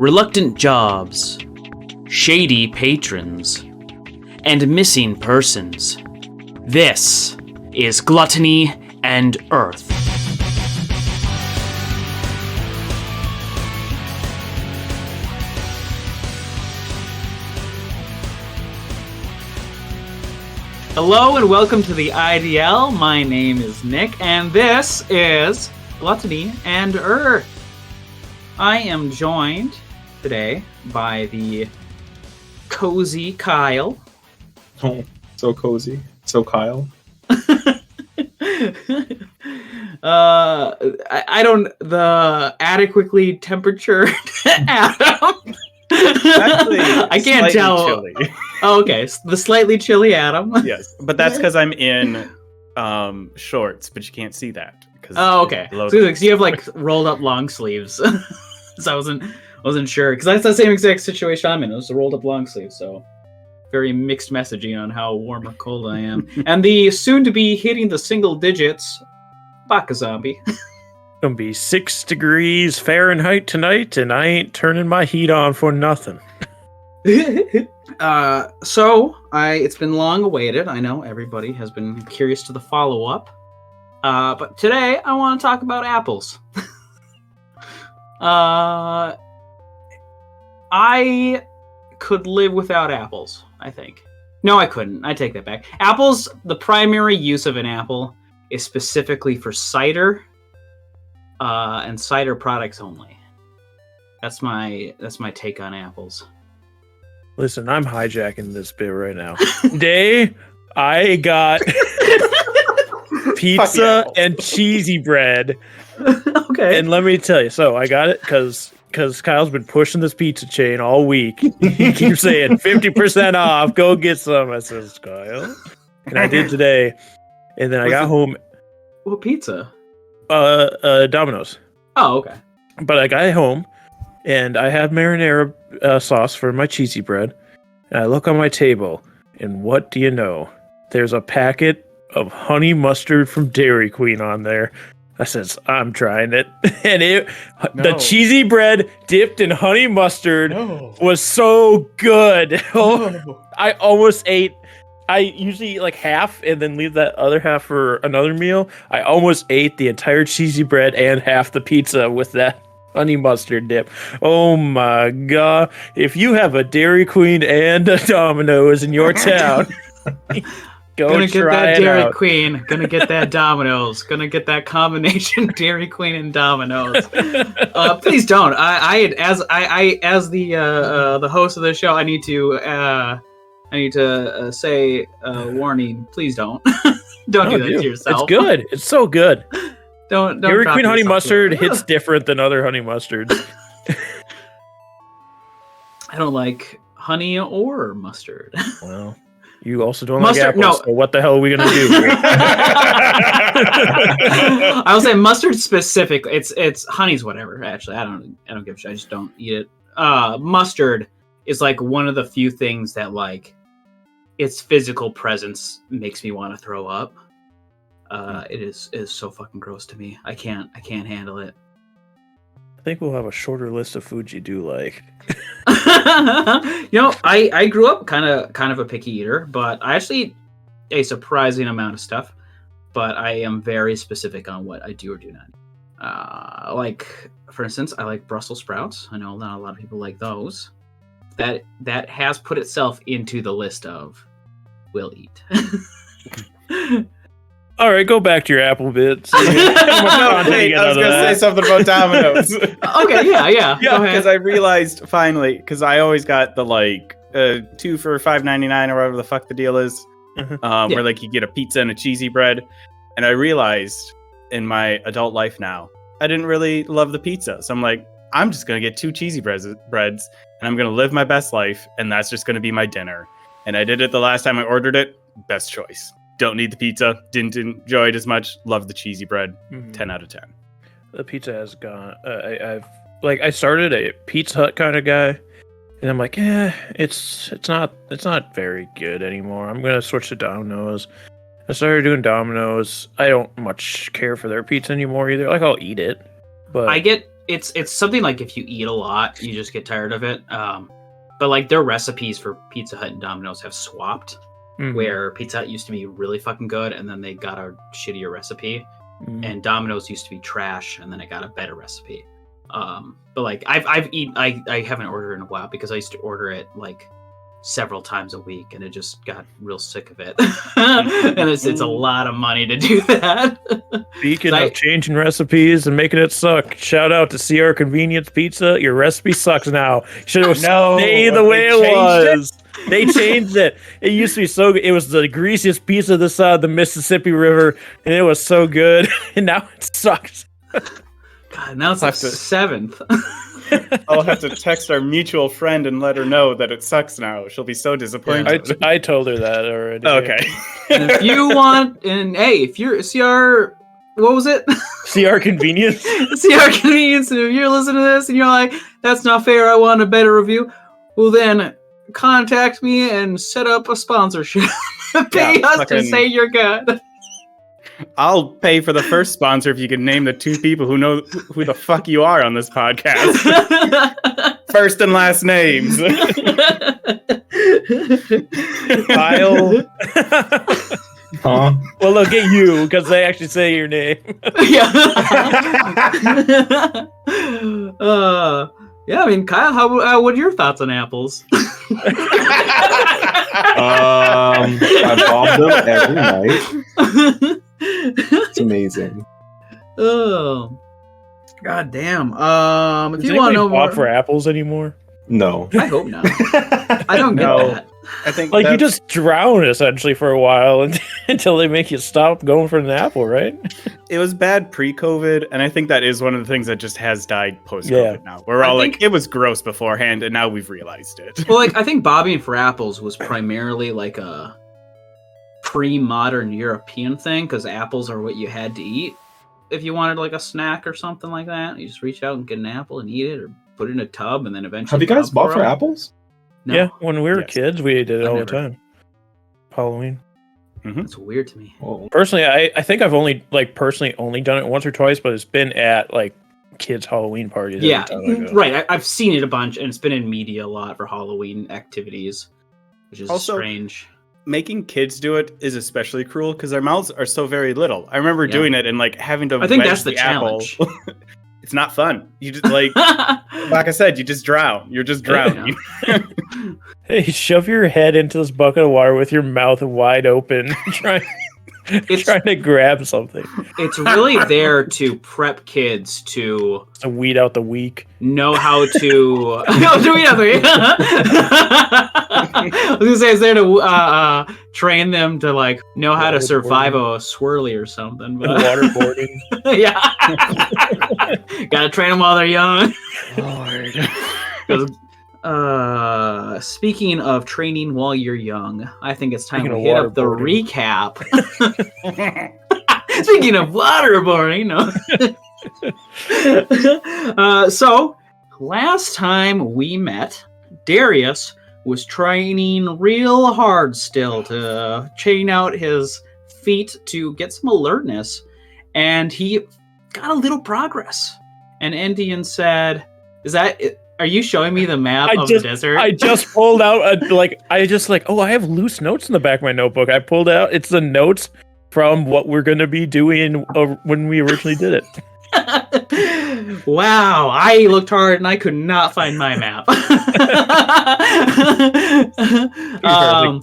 reluctant jobs, shady patrons, and missing persons. This is Gluttony and Earth. Hello and welcome to the IDL. My name is Nick, and this is Gluttony and Earth. I am joined today by the cozy Kyle. Oh, so cozy. So Kyle. The adequately temperatured Adam. Actually, I can't tell. Chilly. Oh, okay, the slightly chilly Adam. Yes, but that's because I'm in shorts, but you can't see that. Oh, okay. So you have like rolled up long sleeves. So I wasn't sure because that's the same exact situation I'm in. It was a rolled up long sleeve, so very mixed messaging on how warm or cold I am. And the soon to be hitting the single digits, BakaZombie. Gonna be 6 degrees Fahrenheit tonight, and I ain't turning my heat on for nothing. It's been long awaited. I know everybody has been curious to the follow up. But today I want to talk about apples. I could live without apples, I think. No, I couldn't. I take that back. Apples, the primary use of an apple is specifically for cider. And cider products only. That's my take on apples. Listen, I'm hijacking this bit right now. Today, I got pizza and cheesy bread. Okay. And let me tell you, so I got it because Kyle's been pushing this pizza chain all week. He keeps saying 50% off, go get some. I says, Kyle. And I did today. And then I got home. What pizza? Domino's. Oh, okay. But I got home, and I had marinara sauce for my cheesy bread. And I look on my table, and what do you know? There's a packet of honey mustard from Dairy Queen on there. I says, I'm trying it. And the cheesy bread dipped in honey mustard was so good. I almost ate. I usually eat like half and then leave that other half for another meal. I almost ate the entire cheesy bread and half the pizza with that honey mustard dip. Oh my God. If you have a Dairy Queen and a Domino's in your town, gonna get try that it Dairy out. Queen, gonna get that Domino's, gonna get that combination Dairy Queen and Domino's. Please don't. As the host of the show, I need to say warning. Please don't. Don't do that to yourself. It's good. It's so good. Don't. Dairy Queen honey mustard hits different than other honey mustards. I don't like honey or mustard. Well, you also don't mustard, like apples. So what the hell are we gonna do? I will say mustard specific. It's honey's whatever. Actually, I don't give a shit. I just don't eat it. Mustard is like one of the few things that like its physical presence makes me want to throw up. It is so fucking gross to me. I can't handle it. I think we'll have a shorter list of foods you do like. I grew up kind of a picky eater, but I actually eat a surprising amount of stuff. But I am very specific on what I do or do not. Like for instance, I like Brussels sprouts. I know not a lot of people like those. That has put itself into the list of will eat. All right, go back to your apple bits. I was going to say something about Domino's. Okay, yeah. Yeah, because I realized finally, because I always got the 2 for $5.99 or whatever the fuck the deal is, where like you get a pizza and a cheesy bread, and I realized in my adult life now, I didn't really love the pizza, so I'm like, I'm just going to get 2 cheesy breads, and I'm going to live my best life, and that's just going to be my dinner. And I did it the last time I ordered it. Best choice. Don't need the pizza. Didn't enjoy it as much. Love the cheesy bread. 10 out of 10. The pizza has gone. I started a Pizza Hut kind of guy, and I'm like, it's not very good anymore. I'm gonna switch to Domino's. I started doing Domino's. I don't much care for their pizza anymore either. Like, I'll eat it, but I get it's something like if you eat a lot, you just get tired of it. But like their recipes for Pizza Hut and Domino's have swapped, where Pizza Hut used to be really fucking good, and then they got a shittier recipe, and Domino's used to be trash, and then it got a better recipe. But like I haven't ordered in a while because I used to order it like several times a week, and it just got real sick of it. And it's a lot of money to do that. Speaking of changing recipes and making it suck, shout out to CR Convenience Pizza. Your recipe sucks now. Should have stayed the way it was. They changed it. It used to be so good. It was the greasiest pizza this side of the Mississippi River, and it was so good. And now it sucks. God, now it's like seventh. I'll have to text our mutual friend and let her know that it sucks now. She'll be so disappointed. I told her that already. Okay. And if you want, and hey, if you're CR, what was it? CR Convenience? CR Convenience, and if you're listening to this and you're like, that's not fair, I want a better review, well then contact me and set up a sponsorship. Pay us to say you're good. I'll pay for the first sponsor if you can name the two people who know who the fuck you are on this podcast. First and last names. Kyle. Huh? Well, they'll get you because they actually say your name. Yeah. Yeah, I mean, Kyle, what are your thoughts on apples? I bomb them every night. It's amazing. Oh, god damn. If Does you want to know anybody more, pop for apples anymore? No. I hope not. I don't get No. that. I think Like you just drown essentially for a while until they make you stop going for an apple, right? it was bad pre-COVID, and I think that is one of the things that just has died post-COVID now. We're all like, it was gross beforehand, and now we've realized it. Well, like I think bobbing for apples was primarily like a pre-modern European thing because apples are what you had to eat if you wanted like a snack or something like that. You just reach out and get an apple and eat it, or put it in a tub and then eventually. Have you guys bought for them. apples? No. Yeah, when we were kids, we did it all never. the time. Halloween. That's weird to me. Whoa. Personally, I think I've only only done it once or twice, but it's been at like kids' Halloween parties. Yeah, every time I go. right. I've seen it a bunch, and it's been in media a lot for Halloween activities, which is Also, strange. Making kids do it is especially cruel because their mouths are so very little. I remember doing it and like having to. I think wedge that's the challenge. apple. It's not fun. You just like I said, you just drown. You're just drowning. Hey, shove your head into this bucket of water with your mouth wide open, trying to grab something. It's really there to prep kids to weed out the weak. know how to. No, to weed out the weak. I was gonna say it's there to train them to like know how to survive a swirly or something. But Waterboarding. yeah, gotta train them while they're young. Lord. Speaking of training while you're young, I think it's time Speaking to of hit up the waterboarding. recap. Speaking of waterboarding, no. So last time we met, Darius was training real hard still to chain out his feet to get some alertness, and he got a little progress. And Endien said, are you showing me the map of the desert? I just pulled out I have loose notes in the back of my notebook. I pulled out, it's the notes from what we're going to be doing when we originally did it. Wow, I looked hard and I could not find my map.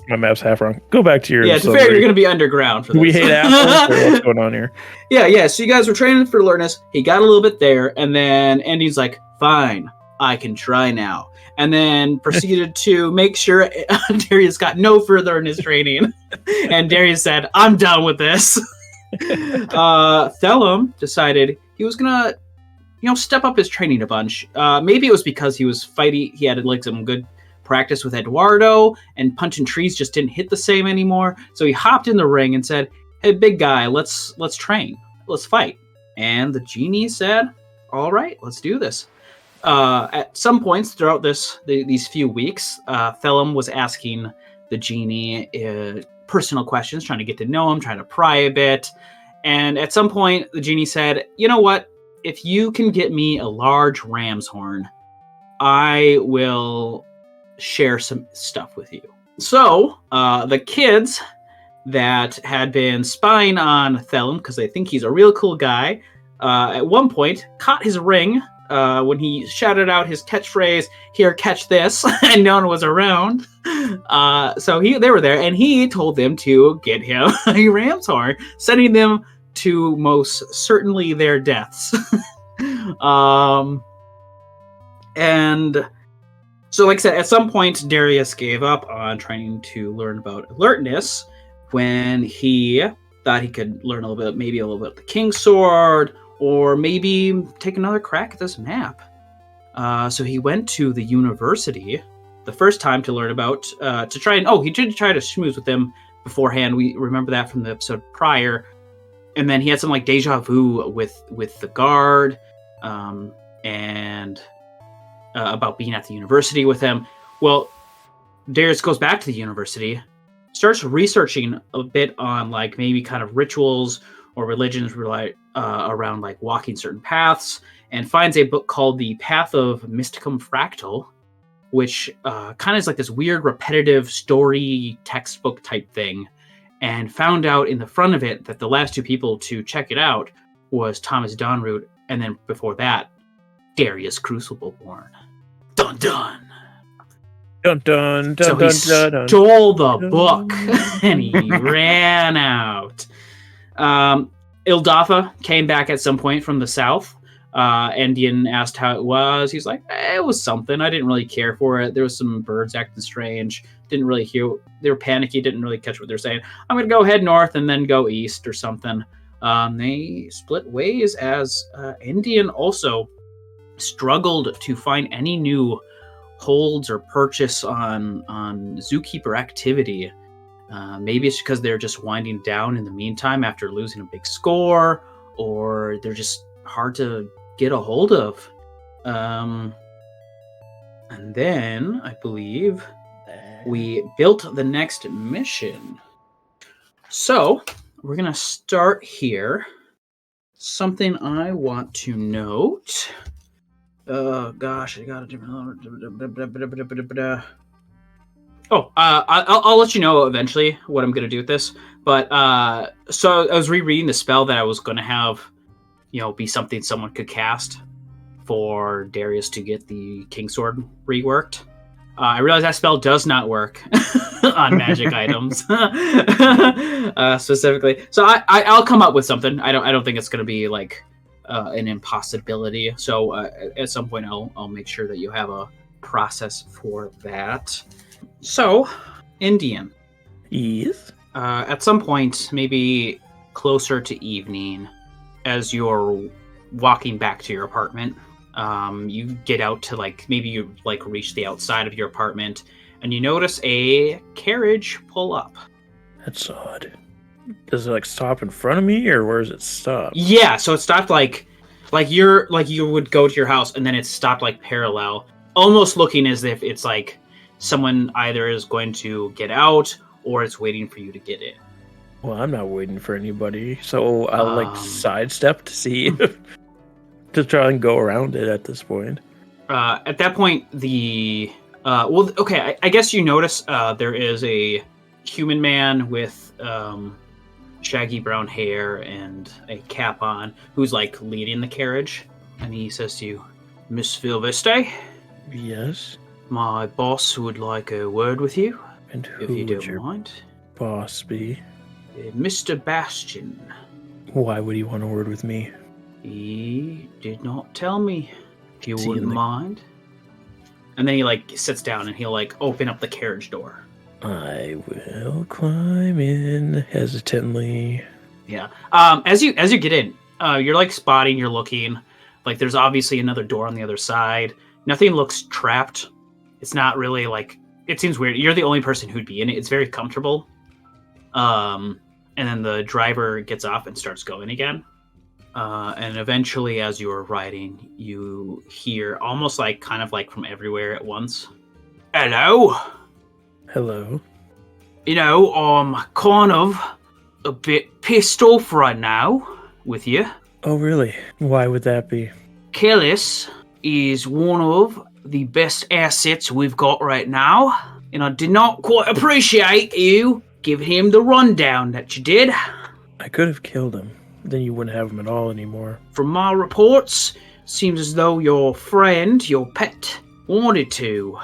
My map's half wrong. Go back to your. Yeah, to fair, you're going to be underground for this. We hate apples. Or what's going on here? Yeah. So you guys were training for alertness. He got a little bit there, and then Andy's like, "Fine, I can try now." And then proceeded to make sure Darius got no further in his training. And Darius said, "I'm done with this." Thellum decided he was gonna, step up his training a bunch. Maybe it was because he was fighting. He had like some good practice with Eduardo, and punching trees just didn't hit the same anymore. So he hopped in the ring and said, "Hey, big guy, let's train. Let's fight." And the genie said, "All right, let's do this." At some points throughout these few weeks, Thellum was asking the genie personal questions, trying to get to know him, trying to pry a bit. And at some point, the genie said, "You know what? if you can get me a large ram's horn, I will share some stuff with you. So, the kids that had been spying on Thellum, because they think he's a real cool guy, at one point caught his ring when he shouted out his catchphrase, "Here, catch this," and no one was around. So they were there, and he told them to get him a ram's horn, sending them to most certainly their deaths. And so, like I said, at some point, Darius gave up on trying to learn about alertness when he thought he could learn a little bit about the King's Sword, or maybe take another crack at this map. So he went to the university the first time to learn about, he did try to schmooze with them beforehand. We remember that from the episode prior. And then he had some like deja vu with the guard, and about being at the university with him. Well, Darius goes back to the university, starts researching a bit on like maybe kind of rituals or religions around like walking certain paths, and finds a book called The Path of Mysticum Fractal, which kind of is like this weird repetitive story textbook type thing, and found out in the front of it that the last two people to check it out was Thomas Donroot, and then before that, Darius Crucibleborn. Dun dun! Dun dun dun So he dun, dun, stole the book and he ran out. Ildatha came back at some point from the south. Endien asked how it was. He's like, it was something. I didn't really care for it. There was some birds acting strange. Didn't really hear. They were panicky. Didn't really catch what they're saying. I'm going to go head north and then go east or something. They split ways as Endien also struggled to find any new holds or purchase on zookeeper activity. Maybe it's because they're just winding down in the meantime after losing a big score, or they're just hard to get a hold of. And then I believe we built the next mission. So we're gonna start here. Something I want to note. Gosh, I got a different. I'll let you know eventually what I'm gonna do with this. But so I was rereading the spell that I was gonna have, be something someone could cast for Darius to get the King's Sword reworked. I realize that spell does not work on magic items specifically. So I'll come up with something. I don't think it's gonna be like an impossibility. So at some point I'll make sure that you have a process for that. So, Endien. Yes. At some point, maybe closer to evening, as you're walking back to your apartment, you get out to maybe reach the outside of your apartment, and you notice a carriage pull up. That's odd. Does it stop in front of me, or where does it stop? Yeah, so it stopped like you would go to your house, and then it stopped parallel, almost looking as if it's someone either is going to get out or it's waiting for you to get in. Well, I'm not waiting for anybody, so I'll sidestep to see to try and go around it at this point. At that point, I guess you notice there is a human man with shaggy brown hair and a cap on who's leading the carriage, and he says to you, "Miss Vilveste? Yes? My boss would like a word with you, And who if you would don't your mind. boss be? Mr. Bastion. Why would he want a word with me? He did not tell me, if you Is he wouldn't in the- mind." And then he sits down and he'll open up the carriage door. I will climb in hesitantly. Yeah. As you get in, you're spotting, you're looking. There's obviously another door on the other side. Nothing looks trapped. It's not really it seems weird. You're the only person who'd be in it. It's very comfortable. And then the driver gets off and starts going again. And eventually, as you're riding, you hear almost from everywhere at once. "Hello. Hello? I'm kind of a bit pissed off right now with you. Oh, really? Why would that be? Kellis is one of the best assets we've got right now, and I did not quite appreciate you giving him the rundown that you did. I could have killed him. Then you wouldn't have him at all anymore. From my reports, seems as though your friend, your pet, wanted to.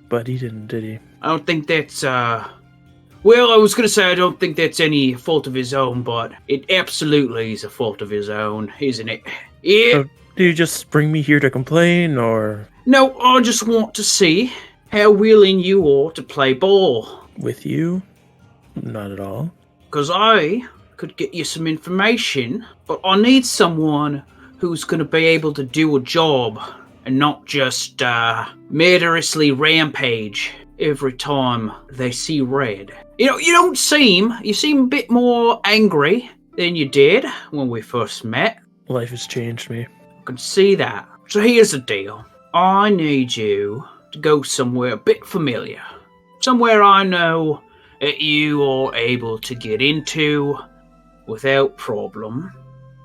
But he didn't, did he? I don't think that's, well, I was gonna say I don't think that's any fault of his own, but it absolutely is a fault of his own, isn't it? Yeah. So, do you just bring me here to complain, or...? No, I just want to see how willing you are to play ball. With you? Not at all. Because I could get you some information, but I need someone who's going to be able to do a job and not just murderously rampage every time they see red. You seem a bit more angry than you did when we first met. Life has changed me. I can see that. So here's the deal. I need you to go somewhere a bit familiar. Somewhere I know that you are able to get into without problem.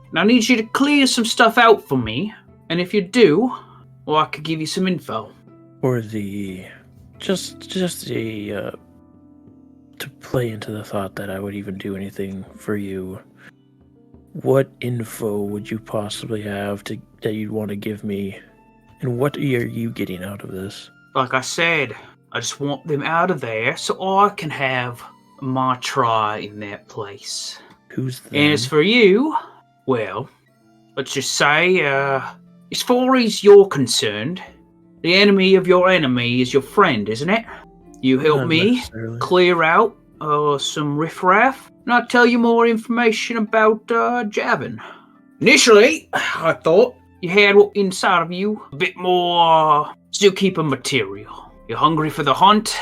And I need you to clear some stuff out for me. And if you do, well, I could give you some info. Or the... Just the, to play into the thought that I would even do anything for you. What info would you possibly have that you'd want to give me? And what are you getting out of this? Like I said, I just want them out of there so I can have my try in that place. Who's them? And as for you, well, let's just say, as far as you're concerned, the enemy of your enemy is your friend, isn't it? You help Not me necessarily. clear out some riffraff, and I'll tell you more information about Javin. Initially, I thought you had inside of you a bit more zookeeper material. You're hungry for the hunt,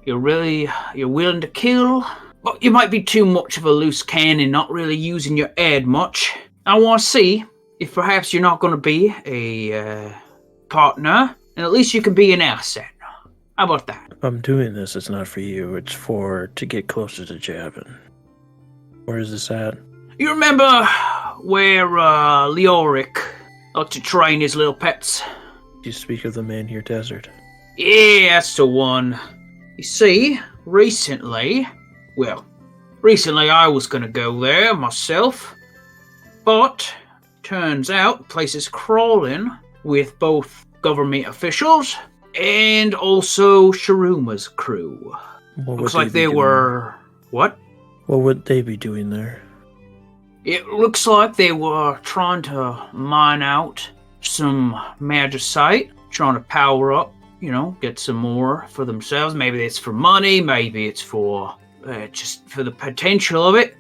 you're willing to kill, but you might be too much of a loose cannon, not really using your head much. I want to see if perhaps you're not going to be a partner, and at least you can be an asset. How about that? If I'm doing this, it's not for you. It's to get closer to Javin. Where is this at? You remember where Leoric liked to train his little pets? You speak of the Menhir Desert. Yeah, that's the one. You see, recently I was going to go there myself, but turns out the place is crawling with both government officials and also Sharuma's crew. Looks like they were... What? What would they be doing there? It looks like they were trying to mine out some magicite, trying to power up, get some more for themselves. Maybe it's for money, maybe it's for just for the potential of it.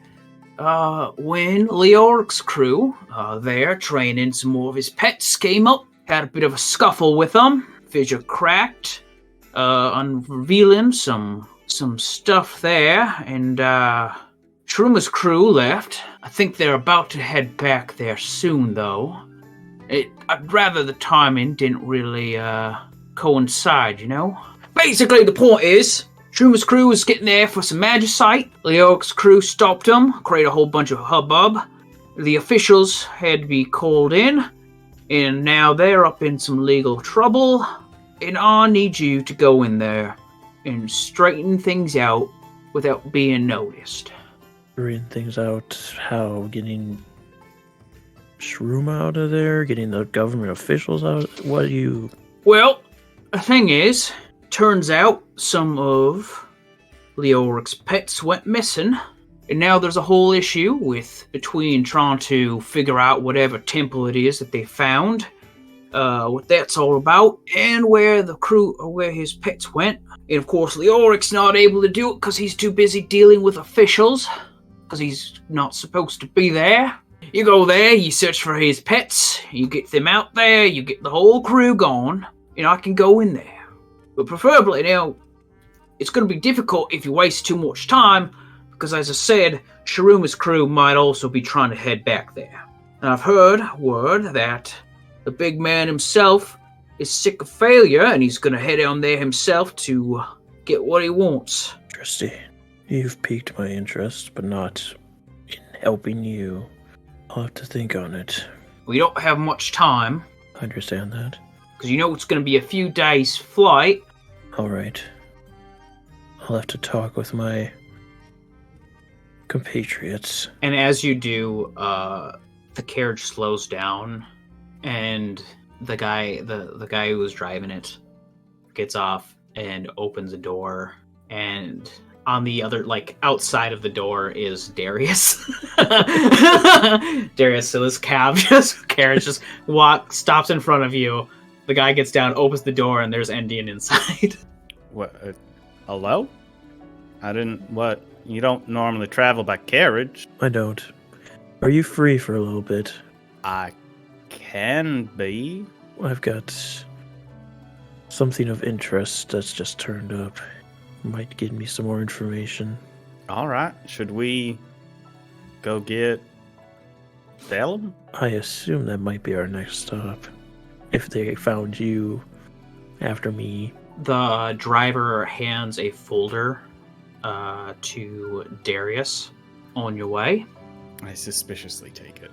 When Leoric's crew, there training some more of his pets, came up, had a bit of a scuffle with them. Fissure cracked, unrevealing some stuff there, and Sharuma's crew left. I think they're about to head back there soon, though. I'd rather the timing didn't really coincide, Basically, the point is, Sharuma's crew was getting there for some magicite. Leoric's crew stopped them, created a whole bunch of hubbub. The officials had to be called in, and now they're up in some legal trouble. And I need you to go in there and straighten things out without being noticed. Straighten things out? How? Getting Sharuma out of there? Getting the government officials out? What do you... Well, the thing is, turns out some of Leoric's pets went missing. And now there's a whole issue between trying to figure out whatever temple it is that they found, what that's all about, and where his pets went. And of course, Leoric's not able to do it because he's too busy dealing with officials, because he's not supposed to be there. You go there, you search for his pets, you get them out there, you get the whole crew gone, and I can go in there. But preferably, it's going to be difficult if you waste too much time, because as I said, Sharuma's crew might also be trying to head back there. And I've heard word that the big man himself is sick of failure, and he's going to head on there himself to get what he wants. Interesting. You've piqued my interest, but not in helping you. I'll have to think on it. we don't have much time. I understand that. Because you know it's going to be a few days' flight. All right. I'll have to talk with my compatriots. And as you do, the carriage slows down, and the guy who was driving it gets off and opens a door, and on the other, like, outside of the door is Darius. Darius, so this carriage just stops in front of you. The guy gets down, opens the door, and there's Endien inside. What? Hello? What? You don't normally travel by carriage. I don't. Are you free for a little bit? I can be. I've got something of interest that's just turned up. Might give me some more information. All right. Should we go get Thellum? I assume that might be our next stop. If they found you after me. The driver hands a folder to Darius. On your way. I suspiciously take it.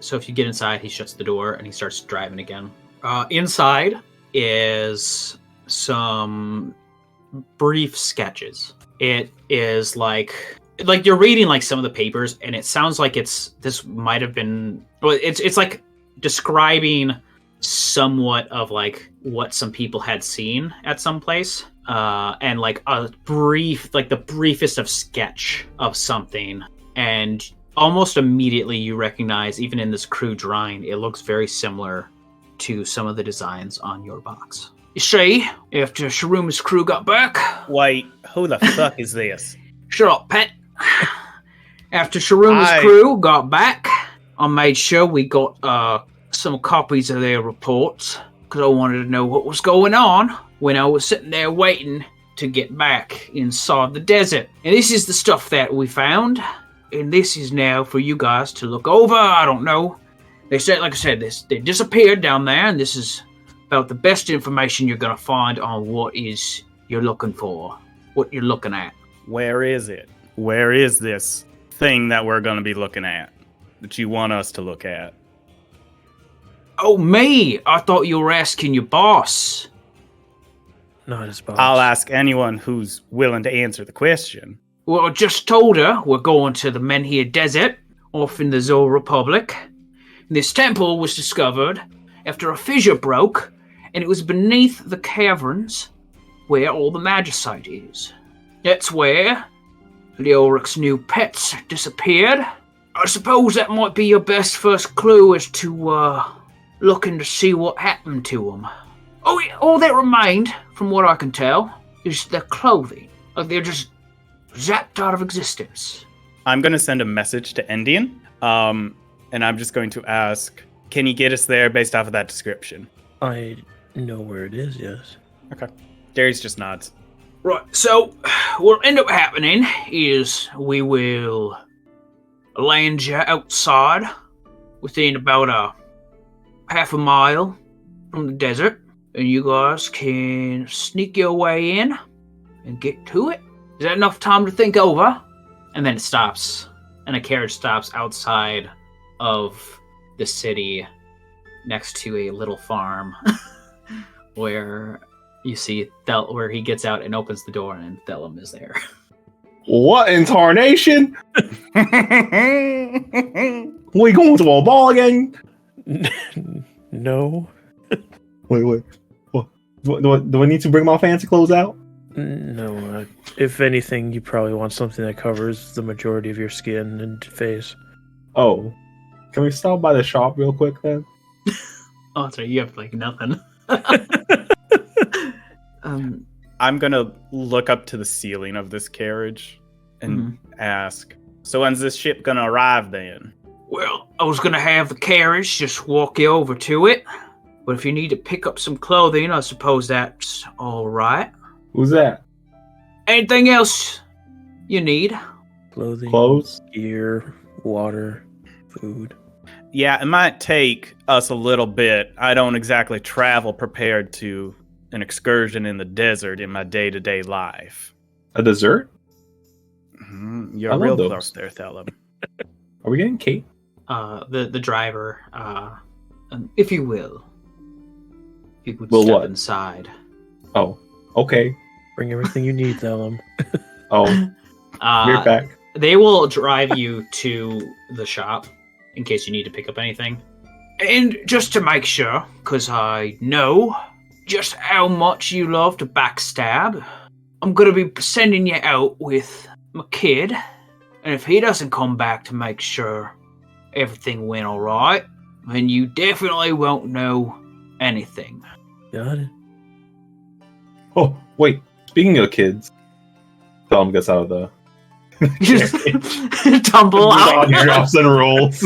So if you get inside, he shuts the door and he starts driving again. Inside is some brief sketches. It is like you're reading like some of the papers, and it sounds like this might have been. Well, it's like describing somewhat of like what some people had seen at some place, and like a brief, like the briefest of sketch of something, and almost immediately you recognize, even in this crude drawing, it looks very similar to some of the designs on your box. You see, after Sharuma's crew got back... Wait, who the fuck is this? Shut up, pet. After Sharuma's crew got back, I made sure we got some copies of their reports, because I wanted to know what was going on when I was sitting there waiting to get back inside the desert. And this is the stuff that we found, and this is now for you guys to look over. I don't know. They said, like I said, they disappeared down there, and this is about the best information you're going to find on what is you're looking for, what you're looking at. Where is it? Where is this thing that we're going to be looking at, that you want us to look at? Oh, me! I thought you were asking your boss. Not his boss. I'll ask anyone who's willing to answer the question. Well, I just told her we're going to the Menhir Desert, off in the Zol Republic. This temple was discovered after a fissure broke, and it was beneath the caverns where all the magicite is. That's where Leoric's new pets disappeared. I suppose that might be your best first clue as to looking to see what happened to them. Oh, yeah, all that remained, from what I can tell, is their clothing. Like they're just zapped out of existence. I'm going to send a message to Endien, and I'm just going to ask, can you get us there based off of that description? I know where it is, yes. Okay. Darius just nods. Right, so what'll end up happening is we will land you outside within about a half a mile from the desert, and you guys can sneak your way in and get to it. Is that enough time to think over? And then it stops, and a carriage stops outside of the city next to a little farm where you see where he gets out and opens the door, and Thellum is there. What in tarnation? We going to a ball again? No. Wait. What? Do I need to bring my fancy clothes out? No. If anything, you probably want something that covers the majority of your skin and face. Oh. Can we stop by the shop real quick then? Oh, sorry, you have like nothing. I'm going to look up to the ceiling of this carriage and ask, so when's this ship going to arrive then? Well, I was going to have the carriage just walk you over to it. But if you need to pick up some clothing, I suppose that's all right. Who's that? Anything else you need? Clothing, Clothes? gear, water, food. Yeah, it might take us a little bit. I don't exactly travel prepared to an excursion in the desert in my day-to-day life. A dessert? You're I real love close those. there, Thellum. Are we getting cake? the driver, if you will, if you would Will step what? inside. Oh, okay. Bring everything you need, Thellum. Oh, we're back. They will drive you to the shop in case you need to pick up anything. And just to make sure, because I know just how much you love to backstab, I'm going to be sending you out with my kid. And if he doesn't come back to make sure everything went all right, then you definitely won't know anything. Got it. Oh, wait. Speaking of kids, Thellum gets out of the... Just tumble out. Drops and rolls.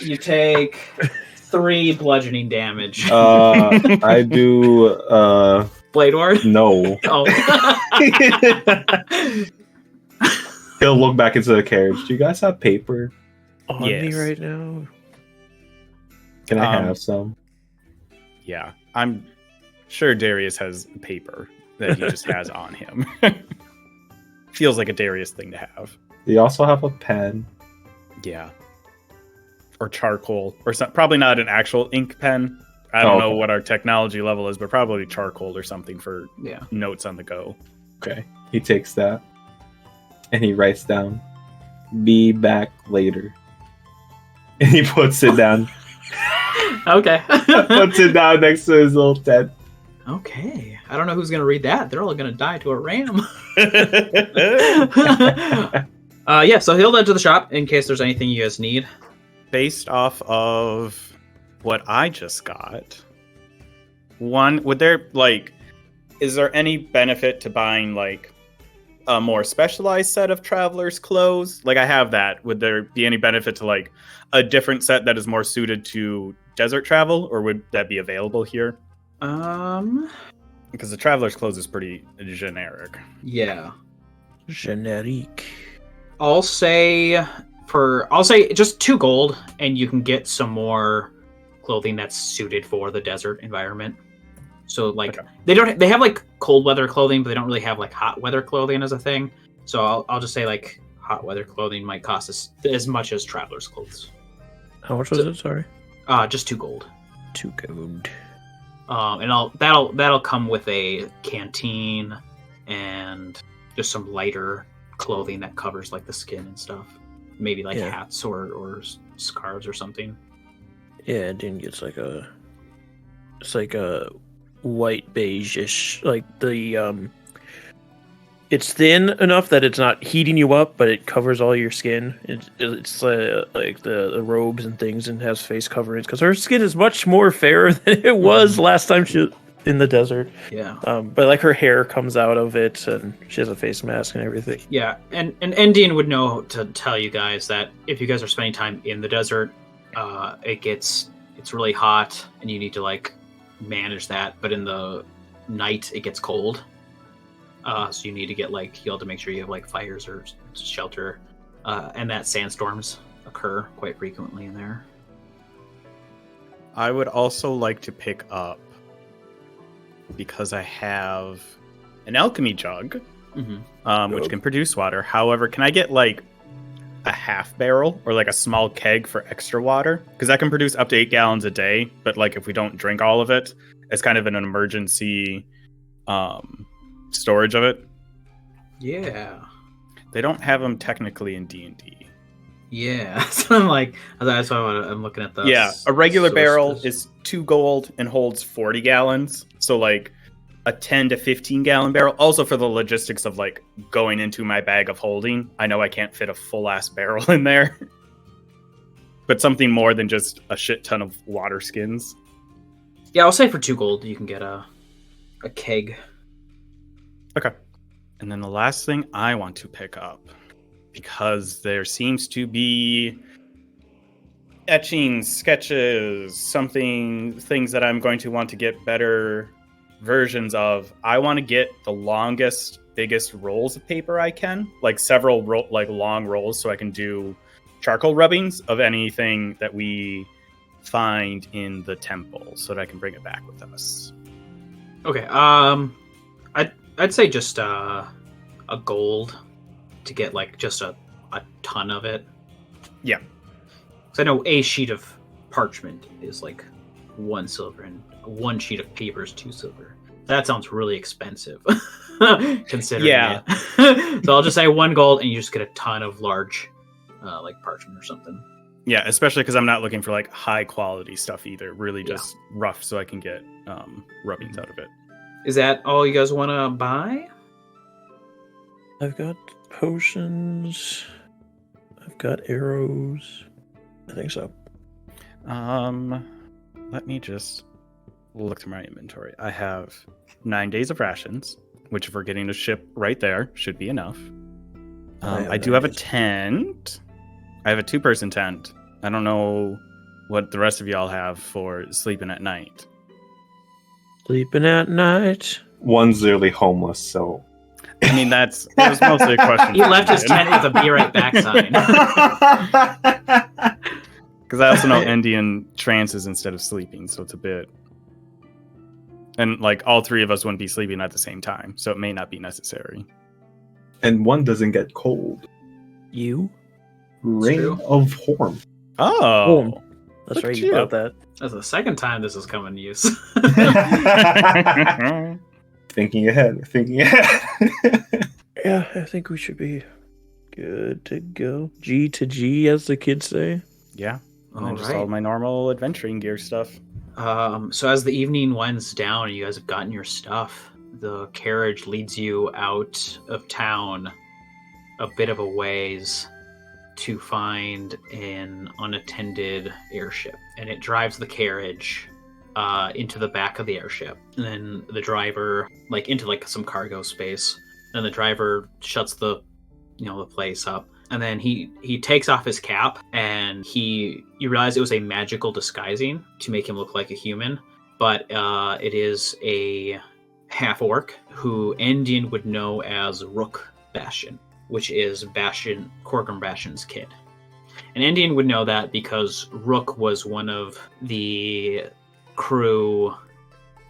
You take 3 bludgeoning damage. I do... Blade Ward? No. Oh. He'll look back into the carriage. Do you guys have paper? On me Yes. right now. Can I have some? Yeah, I'm sure Darius has paper that he just has on him. Feels like a Darius thing to have. Do you also have a pen? Yeah. Or charcoal. Or probably not an actual ink pen. I don't know what our technology level is, but probably charcoal or something for notes on the go. Okay. He takes that. And he writes down, "Be back later." And he puts it down. Okay. Puts it down next to his little tent. Okay. I don't know who's going to read that. They're all going to die to a ram. Yeah, so he'll head to the shop in case there's anything you guys need. Based off of what I just got, would there, is there any benefit to buying, a more specialized set of traveler's clothes? I have that. Would there be any benefit to, a different set that is more suited to desert travel, or would that be available here? Because the traveler's clothes is pretty generic. Yeah. Generique. I'll say just 2 gold, and you can get some more clothing that's suited for the desert environment. So Okay. they have cold weather clothing, but they don't really have hot weather clothing as a thing. So I'll just say hot weather clothing might cost as much as traveler's clothes. How much was it? Sorry. Just 2 gold. 2 gold. And that'll come with a canteen and just some lighter clothing that covers the skin and stuff. Maybe hats or scarves or something. Yeah, Endien gets it's a white beige-ish, it's thin enough that it's not heating you up, but it covers all your skin. It's the robes and things, and has face coverings because her skin is much more fairer than it was last time she was in the desert. Yeah. But her hair comes out of it, and she has a face mask and everything. Yeah, and Endien would know to tell you guys that if you guys are spending time in the desert, it's really hot, and you need to manage that. But in the night, it gets cold. So you need to get you have to make sure you have fires or shelter, and that sandstorms occur quite frequently in there. I would also like to pick up, because I have an alchemy jug, which can produce water. However, can I get a half barrel or a small keg for extra water? Because I can produce up to 8 gallons a day, but if we don't drink all of it, it's kind of an emergency storage of it. Yeah. They don't have them technically in D&D. Yeah. So that's why I'm looking at the... Yeah, a regular barrel sources. is 2 gold and holds 40 gallons. So a 10 to 15 gallon barrel. Also for the logistics of going into my bag of holding. I know I can't fit a full ass barrel in there. But something more than just a shit ton of water skins. Yeah, I'll say for 2 gold you can get a keg. Okay. And then the last thing I want to pick up, because there seems to be etchings, sketches, things that I'm going to want to get better versions of. I want to get the longest, biggest rolls of paper I can, several long rolls, so I can do charcoal rubbings of anything that we find in the temple, so that I can bring it back with us. Okay. I'd say just a gold to get just a ton of it. Yeah. So I know a sheet of parchment is like 1 silver, and 1 sheet of paper is 2 silver. That sounds really expensive, considering it. So I'll just say 1 gold, and you just get a ton of large, like parchment or something. Yeah, especially because I'm not looking for like high quality stuff either. Really just rough, so I can get rubbings out of it. Is that all you guys want to buy? I've got potions. I've got arrows. I think so. Let me just look through my inventory. I have 9 days of rations, which if we're getting a ship right there, should be enough. I do have a tent. I have a 2-person tent. I don't know what the rest of y'all have for sleeping at night. Sleeping at night. One's literally homeless, so. I mean, that was mostly a question. He left his tent with a "Be Right Back" sign. Because I also know Endien trances instead of sleeping, so it's a bit. And like all 3 of us wouldn't be sleeping at the same time, so it may not be necessary. And one doesn't get cold. You? Ring of Horn. Oh, That's Look right. at You you. got that. That's the second time this has come in use. Thinking ahead. Yeah, I think we should be good to go. G to G, as the kids say. yeah. And then All just right. all my normal adventuring gear stuff. So as the evening winds down and you guys have gotten your stuff, the carriage leads you out of town a bit of a ways to find an unattended airship. And it drives the carriage into the back of the airship. And then the driver, like into like some cargo space. And the driver shuts the place up. And then he takes off his cap, and you realize it was a magical disguising to make him look like a human, but it is a half-orc who Endien would know as Rook Bastion, which is Corgrim Bastion's kid. And Endien would know that because Rook was one of the crew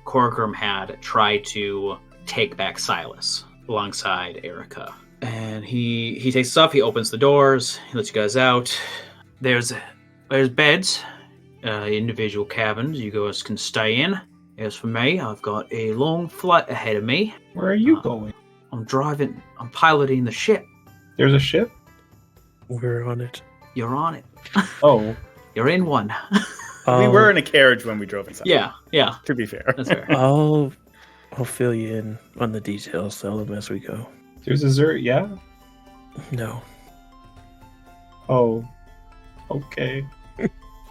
Corgrim had tried to take back Silas alongside Erica. And he takes us off, he opens the doors, he lets you guys out. There's beds, individual cabins you guys can stay in. As for me, I've got a long flight ahead of me. Where are you going? I'm piloting the ship. There's a ship? We're on it. You're on it. Oh. You're in one. We were in a carriage when we drove inside. Yeah. To be fair. That's fair. I'll fill you in on the details, Thellum, as we go. There's a Zert, yeah? No. Oh. Okay.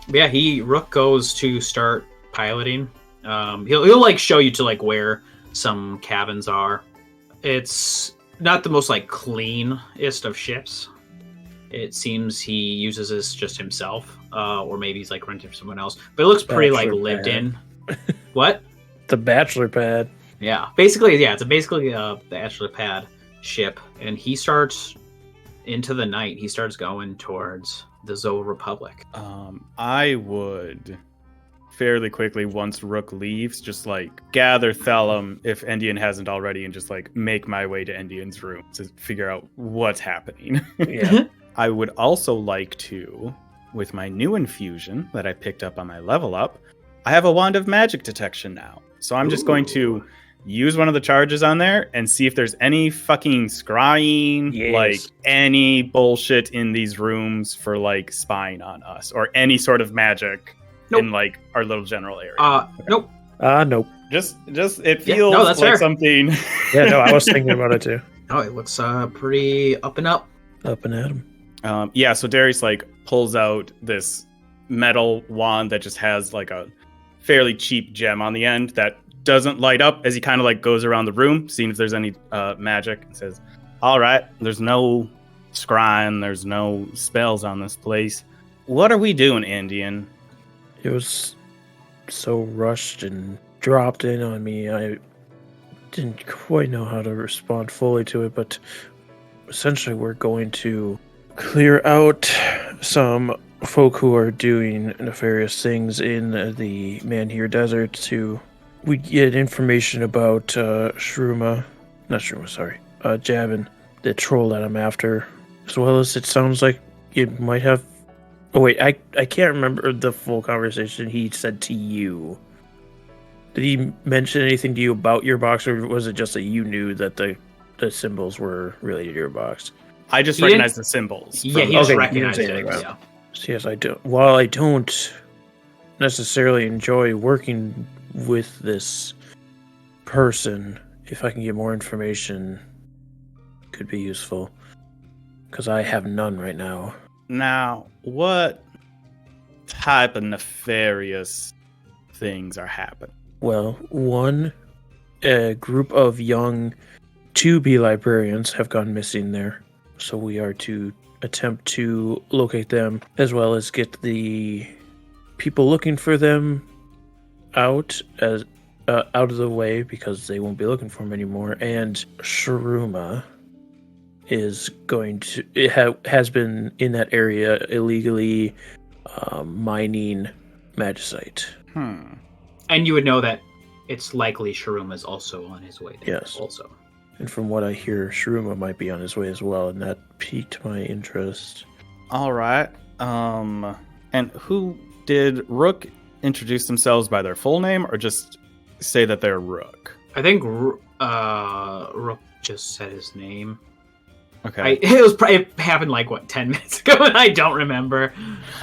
Yeah, Rook goes to start piloting. He'll like show you to like where some cabins are. It's not the most like cleanest of ships. It seems he uses this just himself, or maybe he's like renting for someone else. But it looks pretty like Bachelor lived pad. in. What? The bachelor pad. Yeah, basically, it's basically the bachelor pad ship, and he starts into the night. He starts going towards the Zoe Republic. I would fairly quickly, once Rook leaves, just like gather Thellum if Endien hasn't already, and just like make my way to Endien's room to figure out what's happening. Yeah. I would also like to, with my new infusion that I picked up on my level up, I have a wand of magic detection now. So I'm just going to use one of the charges on there and see if there's any fucking scrying, Yes. like any bullshit in these rooms for like spying on us or any sort of magic in like our little general area. Nope. Nope. Just it feels no, that's like fair. something. Yeah, no, I was thinking about it too. Oh, it looks pretty up and up. Up and at him. Yeah, so Darius like pulls out this metal wand that just has like a fairly cheap gem on the end that doesn't light up as he kind of like goes around the room, seeing if there's any magic, and says, "All right, there's no scrying, there's no spells on this place. What are we doing, Endien?" It was so rushed and dropped in on me. I didn't quite know how to respond fully to it, but essentially we're going to clear out some folk who are doing nefarious things in the Menhir Desert we get information about Javin, the troll that I'm after, as well as it sounds like it might have Oh wait, I can't remember the full conversation he said to you. Did he mention anything to you about your box, or was it just that you knew that the symbols were related to your box? I just He recognize the symbols. Yeah, from- he just Okay, recognized you didn't it. say anything Yeah. So yes, I do. While I don't necessarily enjoy working with this person, if I can get more information, could be useful. Because I have none right now. Now, what type of nefarious things are happening? Well, a group of young to-be librarians have gone missing there. So we are to attempt to locate them, as well as get the people looking for them out of the way, because they won't be looking for them anymore. And Shuruma is going to has been in that area illegally mining magicite. And you would know that it's likely Shuruma is also on his way there. Yes. Also. And from what I hear, Shuruma might be on his way as well, and that piqued my interest. All right. And who did Rook introduce themselves by their full name, or just say that they're Rook? I think Rook just said his name. Okay. It happened like 10 minutes ago, and I don't remember.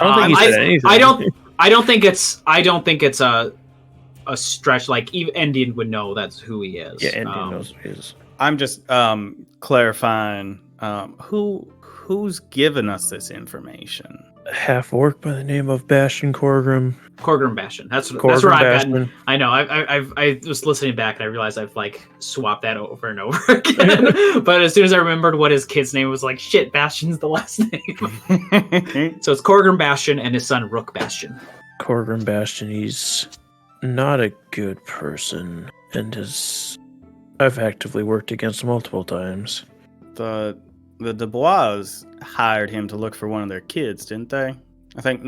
I don't think he said anything. I don't think it's a stretch. Like even Endien would know that's who he is. Yeah, Endien knows who he is. I'm just clarifying. Who's given us this information? Half-orc by the name of Bastion Corgrim. Corgrim Bastion. That's where Corgrim I've Bastion. gotten. I know. I was listening back and I realized I've like swapped that over and over again. But as soon as I remembered what his kid's name was, like shit, Bastion's the last name. So it's Corgrim Bastion and his son Rook Bastion. Corgrim Bastion. He's not a good person, and I've actively worked against him multiple times. The Dubois hired him to look for one of their kids, didn't they? I think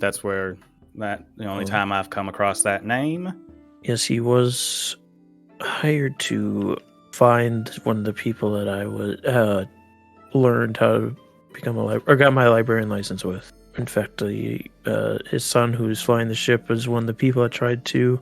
that's where the only time I've come across that name. Yes, he was hired to find one of the people that I learned how to become got my librarian license with. In fact, his son, who's flying the ship, was one of the people that tried to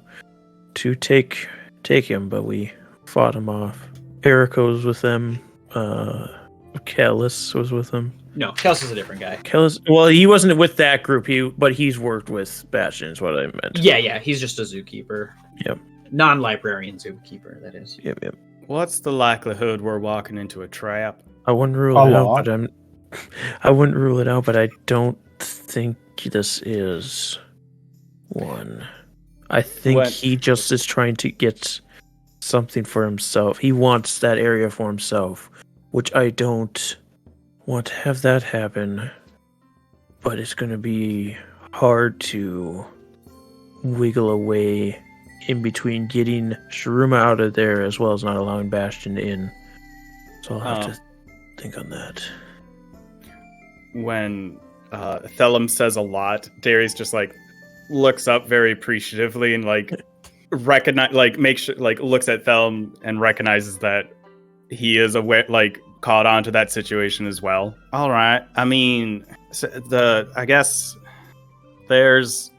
take him, but we fought him off. Erico was with them. Kellis was with them. No, Kels is a different guy. Kellis, well, he wasn't with that group. But he's worked with Bastion, is what I meant. Yeah, he's just a zookeeper. Yep. Non-librarian zookeeper, that is. Yep. What's the likelihood we're walking into a trap? I wouldn't rule it out, but I wouldn't rule it out, but I don't think this is one. I think he just is trying to get something for himself. He wants that area for himself, which I don't want to have that happen. But it's going to be hard to wiggle away in between getting Shuruma out of there as well as not allowing Bastion in. So I'll have to think on that. When Thellum says a lot, Darius just looks up very appreciatively and looks at Thellum and recognizes that he is aware, caught on to that situation as well. All right. I mean, I guess there's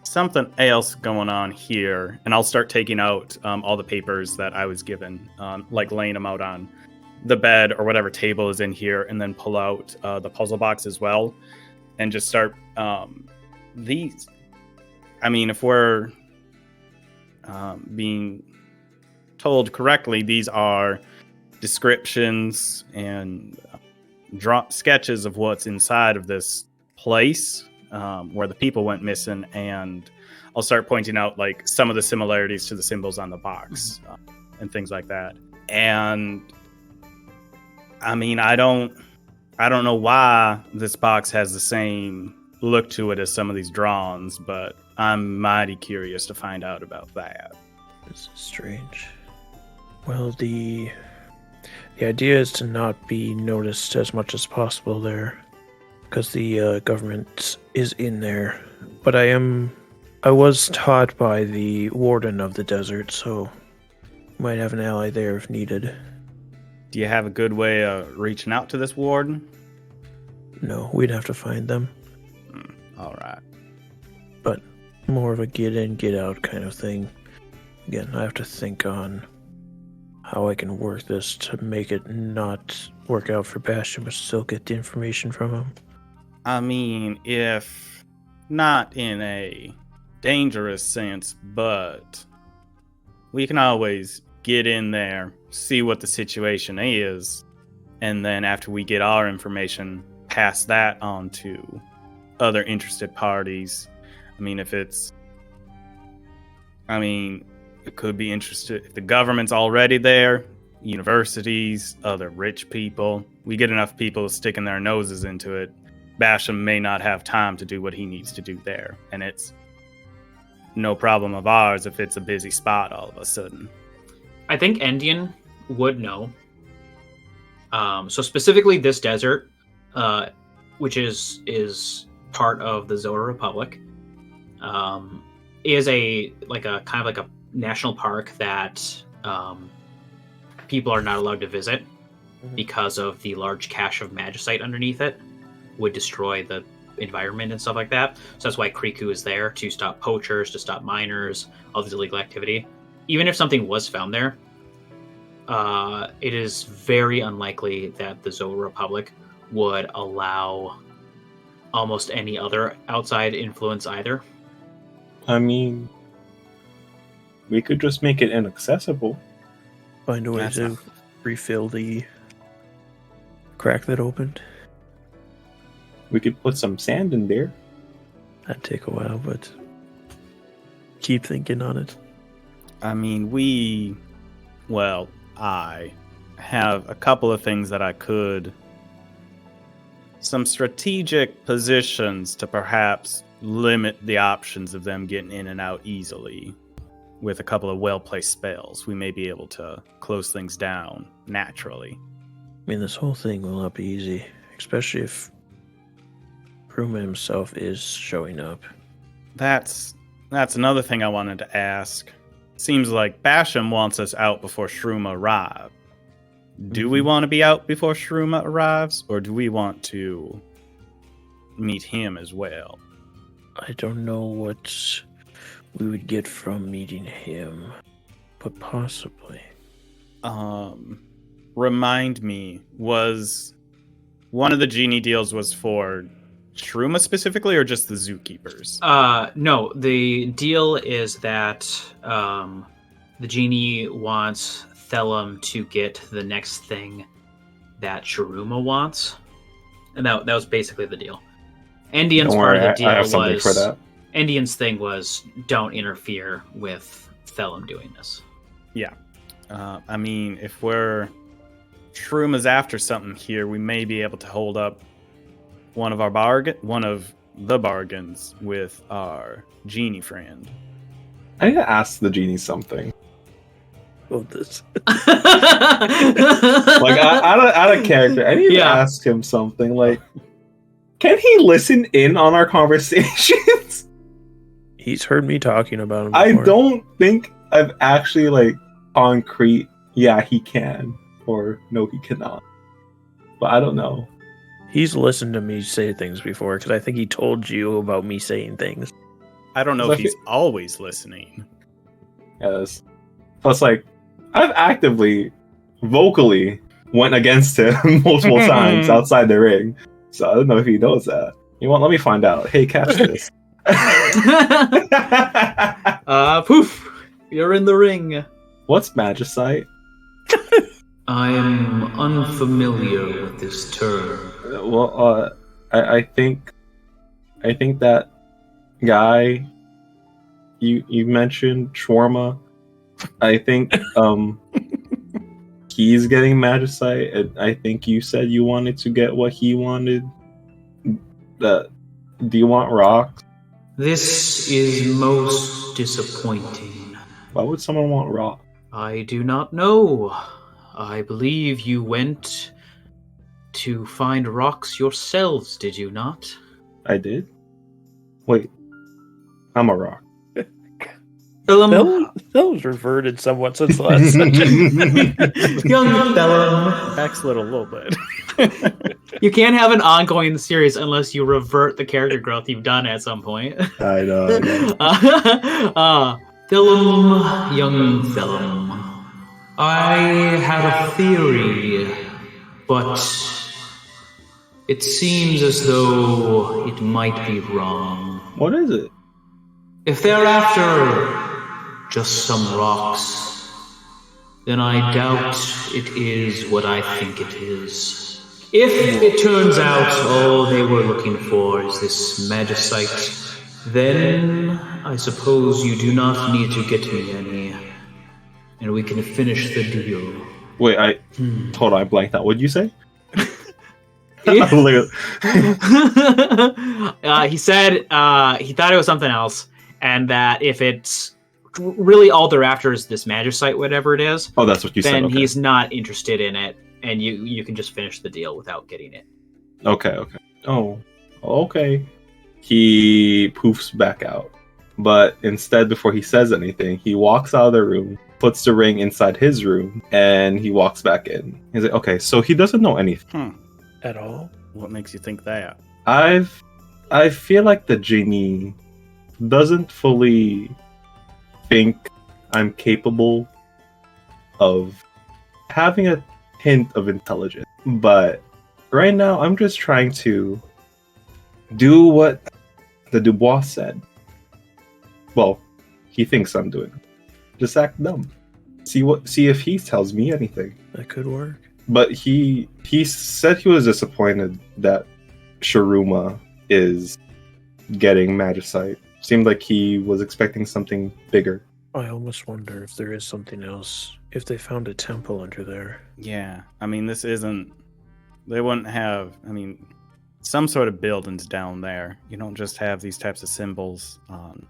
something else going on here, and I'll start taking out all the papers that I was given, laying them out on the bed or whatever table is in here, and then pull out the puzzle box as well, and just start these. I mean, if we're being told correctly, these are descriptions and sketches of what's inside of this place where the people went missing, and I'll start pointing out some of the similarities to the symbols on the box and things like that. And I mean, I don't know why this box has the same look to it as some of these drawings, but I'm mighty curious to find out about that. This is strange. Well, the idea is to not be noticed as much as possible there, because the government is in there. But I was taught by the warden of the desert, so might have an ally there if needed. Do you have a good way of reaching out to this warden? No, we'd have to find them. All right. But more of a get in, get out kind of thing. Again, I have to think on how I can work this to make it not work out for Bastion, but still get the information from him. I mean, if not in a dangerous sense, but we can always get in there, see what the situation is, and then after we get our information, pass that on to other interested parties. I mean, it could be interested if the government's already there, universities, other rich people. We get enough people sticking their noses into it. Basham may not have time to do what he needs to do there, and it's no problem of ours if it's a busy spot all of a sudden. I think Endien would know. So specifically this desert, which is part of the Zora Republic, is a kind of a national park that people are not allowed to visit because of the large cache of magicite underneath it would destroy the environment and stuff like that. So that's why Kriku is there, to stop poachers, to stop miners, all this illegal activity. Even if something was found there, it is very unlikely that the Zora Republic would allow almost any other outside influence either. I mean, we could just make it inaccessible. Find a way to refill the crack that opened. We could put some sand in there. That'd take a while, but keep thinking on it. I mean, I have a couple of things that I could... Some strategic positions to perhaps limit the options of them getting in and out easily. With a couple of well-placed spells, we may be able to close things down naturally. I mean, this whole thing will not be easy, especially if Kruma himself is showing up. That's another thing I wanted to ask. Seems like Basham wants us out before Shruma arrives. Do we want to be out before Shruma arrives, or do we want to meet him as well? I don't know what we would get from meeting him, but possibly. Remind me, was one of the genie deals was for Shruma specifically, or just the zookeepers? No, the deal is that the genie wants Thellum to get the next thing that Shruma wants, and that was basically the deal. Endien's part of the deal I have something for that. Endien's thing was don't interfere with Thellum doing this. Yeah. I mean, if Shroom is after something here, we may be able to hold up one of the bargains with our genie friend. I need to ask the genie something. About this. Like, out of character, I need to ask him something. Like, can he listen in on our conversations? He's heard me talking about him before. I don't think I've actually, concrete, yeah, he can, or no, he cannot. But I don't know. He's listened to me say things before, because I think he told you about me saying things. I don't know if he's always listening. Yes. Plus, I've actively, vocally, went against him multiple times outside the ring. So I don't know if he knows that. You want? Let me find out. Hey, catch this. Poof! You're in the ring. What's magicite? I am unfamiliar with this term. Well, I think that guy you mentioned, Shawarma, I think he's getting magicite, and I think you said you wanted to get what he wanted. Do you want rocks? This is most disappointing. Why would someone want rock? I do not know. I believe you went to find rocks yourselves, did you not? I did? Wait. I'm a rock. Thellum's reverted somewhat since the last session. Young Thellum. Backslid a little bit. You can't have an ongoing series unless you revert the character growth you've done at some point. I know. Thellum, young Thellum. I had a theory, but it seems as though it might be wrong. What is it? If they're after just some rocks, then I doubt it is what I think it is. If it turns out all they were looking for is this magicite, then I suppose you do not need to get me any, and we can finish the deal. Wait, hold on, I blanked out. What'd you say? He said he thought it was something else, and that if it's really all they're after is this magicite, whatever it is. Oh, that's what you said. Then Okay. he's not interested in it, and you can just finish the deal without getting it. Okay. Oh, okay. He poofs back out, but instead, before he says anything, he walks out of the room, puts the ring inside his room, and he walks back in. He's like, okay, so he doesn't know anything. At all? What makes you think that? I feel like the genie doesn't fully think I'm capable of having a hint of intelligence. But right now, I'm just trying to do what the Dubois said. Well, he thinks I'm doing. Just act dumb. See if he tells me anything. That could work. But he said he was disappointed that Shuruma is getting magicite. Seemed like he was expecting something bigger. I almost wonder if there is something else. If they found a temple under there. Yeah, I mean, this isn't... They wouldn't have... I mean, some sort of buildings down there. You don't just have these types of symbols on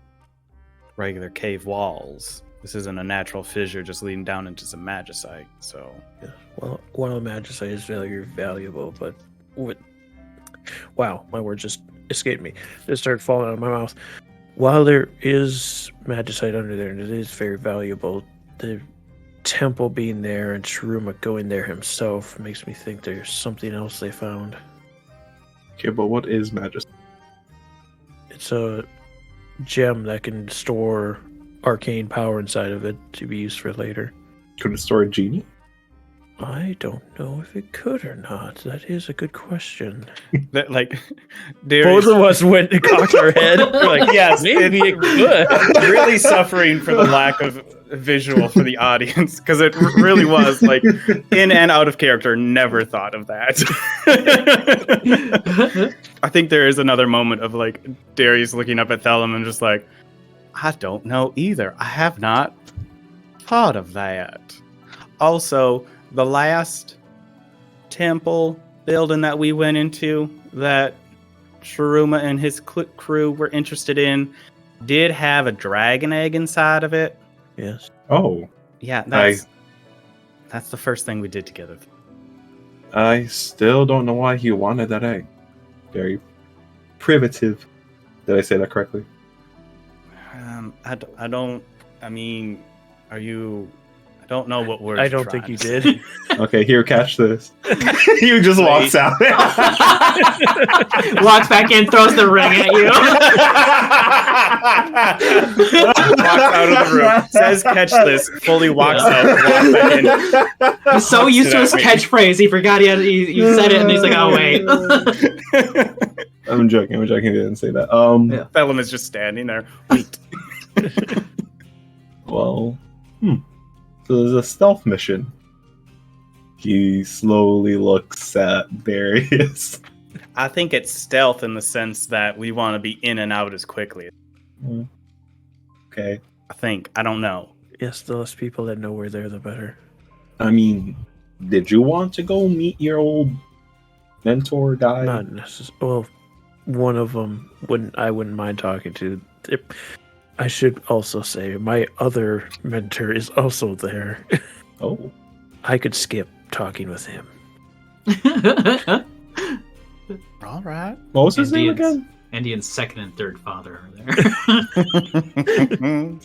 regular cave walls. This isn't a natural fissure just leading down into some magicite, so... Yeah. Well, while magicite is very valuable, but... Wow, my word just escaped me. It started falling out of my mouth. While there is magicite under there, and it is very valuable, the temple being there and Shuruma going there himself makes me think there's something else they found. Okay, but what is magicite? It's a gem that can store arcane power inside of it to be used for later. Could it store a genie? I don't know if it could or not. That is a good question. That, like, Darius... Both of us went and cocked our head. We're like, yes, maybe it could. Really suffering for the lack of visual for the audience, because it really was like in and out of character. Never thought of that. I think there is another moment of like Darius looking up at Thellum and just like, I don't know either. I have not thought of that. Also, the last temple building that we went into that Shuruma and his crew were interested in did have a dragon egg inside of it. Yes. Oh. Yeah, that's the first thing we did together. I still don't know why he wanted that egg. Very primitive. Did I say that correctly? I don't. I mean, are you? I don't know what words. I don't think you did. Okay, here, catch this. He just walks out. Walks back in, throws the ring at you. Walks out of the room. Says, "Catch this." Fully walks out. Walks back in. He's so used to his catchphrase, he forgot he said it, and he's like, "Oh wait." I'm joking. He didn't say that. Yeah. Thellum is just standing there. Wait. Well, So there's a stealth mission. He slowly looks at Darius. I think it's stealth in the sense that we want to be in and out as quickly. Okay. I think. I don't know. Yes, the less people that know we're there, the better. I mean, did you want to go meet your old mentor guy? Not necessarily. Well, one of them I wouldn't mind talking to. I should also say my other mentor is also there. Oh. I could skip talking with him. All right. What was his name again? Endien's second and third father are there.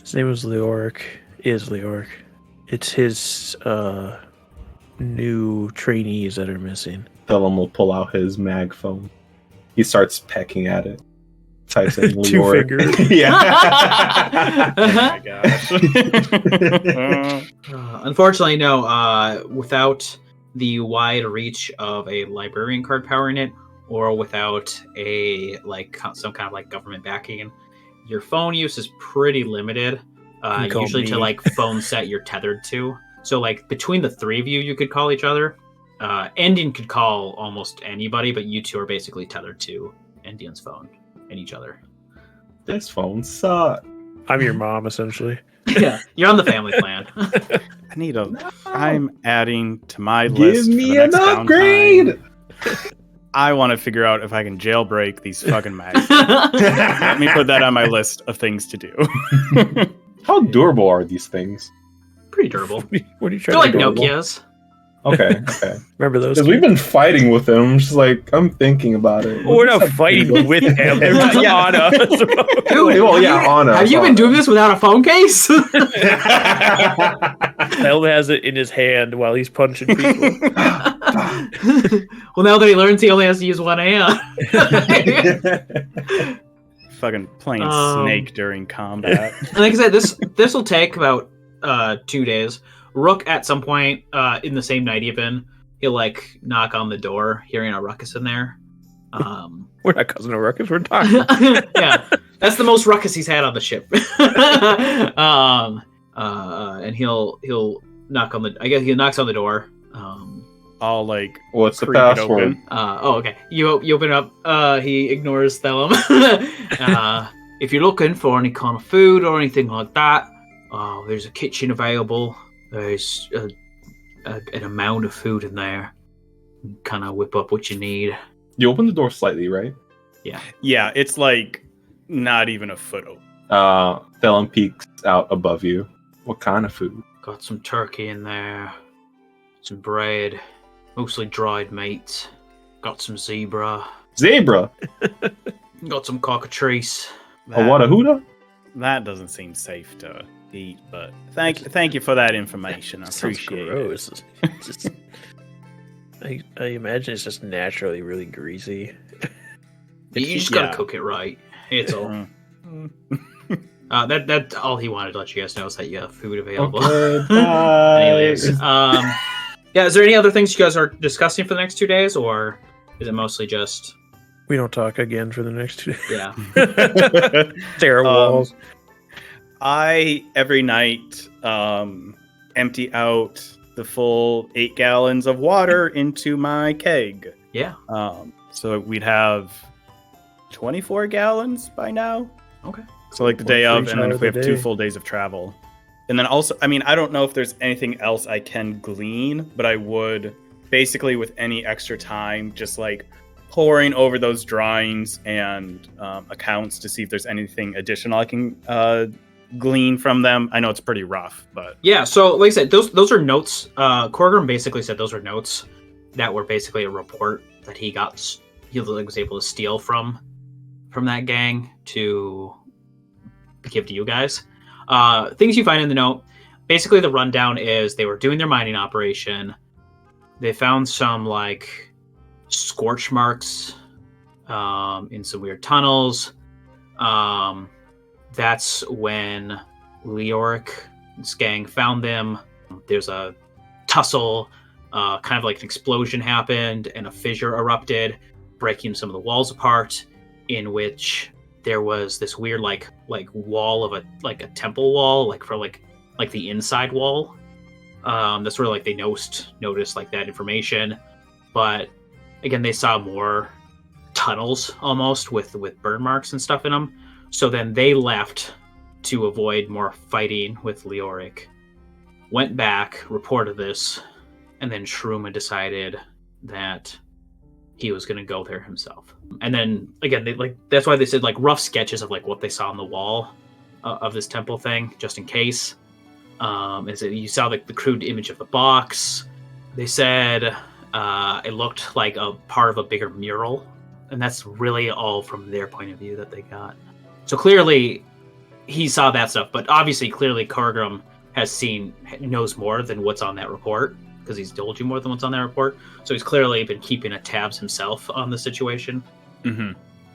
His name was Leoric. Is Leoric. It's his new trainees that are missing. Thellum will pull out his mag phone. He starts pecking at it. Types in Two Leoric. fingers. Yeah. Oh my gosh. Unfortunately, no. Without the wide reach of a librarian card powering it, or without some kind of like government backing, your phone use is pretty limited. call Usually to me. like phone set you're tethered to. So like between the three of you could call each other. Endien could call almost anybody, but you two are basically tethered to Endien's phone and each other. This phone sucks. I'm your mom, essentially. Yeah, you're on the family plan. I'm adding to my Give list. me for an the next upgrade. downtime. I want to figure out if I can jailbreak these fucking mags. Let me put that on my list of things to do. How durable are these things? Pretty durable. What are you They're trying like to do? Nokias. Okay. Remember those? Because we've been fighting with them. I'm just like, I'm thinking about it. Well, we're not fighting with him. They're just on us. Dude, Well, yeah, on us. have you been doing this without a phone case? Hell has it in his hand while he's punching people. Well, now that he learns he only has to use one hand. Fucking playing Um, Snake during combat. And like I said, this will take about 2 days. Rook at some point in the same night even, he'll like knock on the door, hearing a ruckus in there. We're not causing a ruckus. We're talking. Yeah, that's the most ruckus he's had on the ship. And he'll knock on the. I guess he knocks on the door. All like What's the creak it password? open. Okay. You open up. He ignores Thellum. If you're looking for any kind of food or anything like that, there's a kitchen available. There's an amount of food in there. Kind of whip up what you need. You open the door slightly, right? Yeah, it's like not even a foot open. Thellum peeks out above you. What kind of food? Got some turkey in there. Some bread. Mostly dried meat. Got some zebra. Zebra. Got some cockatrice. A what? A huda? That doesn't seem safe to eat, but thank you for that information. I Sounds appreciate it. gross. It's just- I imagine it's just naturally really greasy. You just yeah. gotta cook it right. It's all. Mm. That's all he wanted to let you guys know is that you have food available. Okay, bye. Anyways, yeah. Is there any other things you guys are discussing for the next 2 days, or is it mostly just We don't talk again for the next 2 days. yeah? Stare at walls. I every night empty out the full 8 gallons of water into my keg. Yeah. So we'd have 24 gallons by now. Okay. So like the One day for of, each and then hour if we of have the 2 day. full days of travel. And then also, I mean, I don't know if there's anything else I can glean, but I would basically with any extra time, just like poring over those drawings and accounts to see if there's anything additional I can glean from them. I know it's pretty rough, but Yeah. So, like I said, those are notes. Corgrim basically said those are notes that were basically a report that he was able to steal from that gang to give to you guys. Things you find in the note. Basically, the rundown is they were doing their mining operation. They found some like scorch marks in some weird tunnels. That's when Leoric's gang found them. There's a tussle, kind of like an explosion happened, and a fissure erupted, breaking some of the walls apart. In which there was this weird like wall of a temple wall, like for like the inside wall. That's where like they noticed like that information, but again they saw more tunnels almost with burn marks and stuff in them. So then they left to avoid more fighting with Leoric. Went back, reported this, and then Shruma decided that he was going to go there himself. And then again, that's why they said like rough sketches of like what they saw on the wall of this temple thing, just in case. Is that you saw like the crude image of the box. They said it looked like a part of a bigger mural, and that's really all from their point of view that they got. So clearly, he saw that stuff, but obviously, clearly, Cargrim knows more than what's on that report, because he's told you more than what's on that report. So he's clearly been keeping tabs himself on the situation.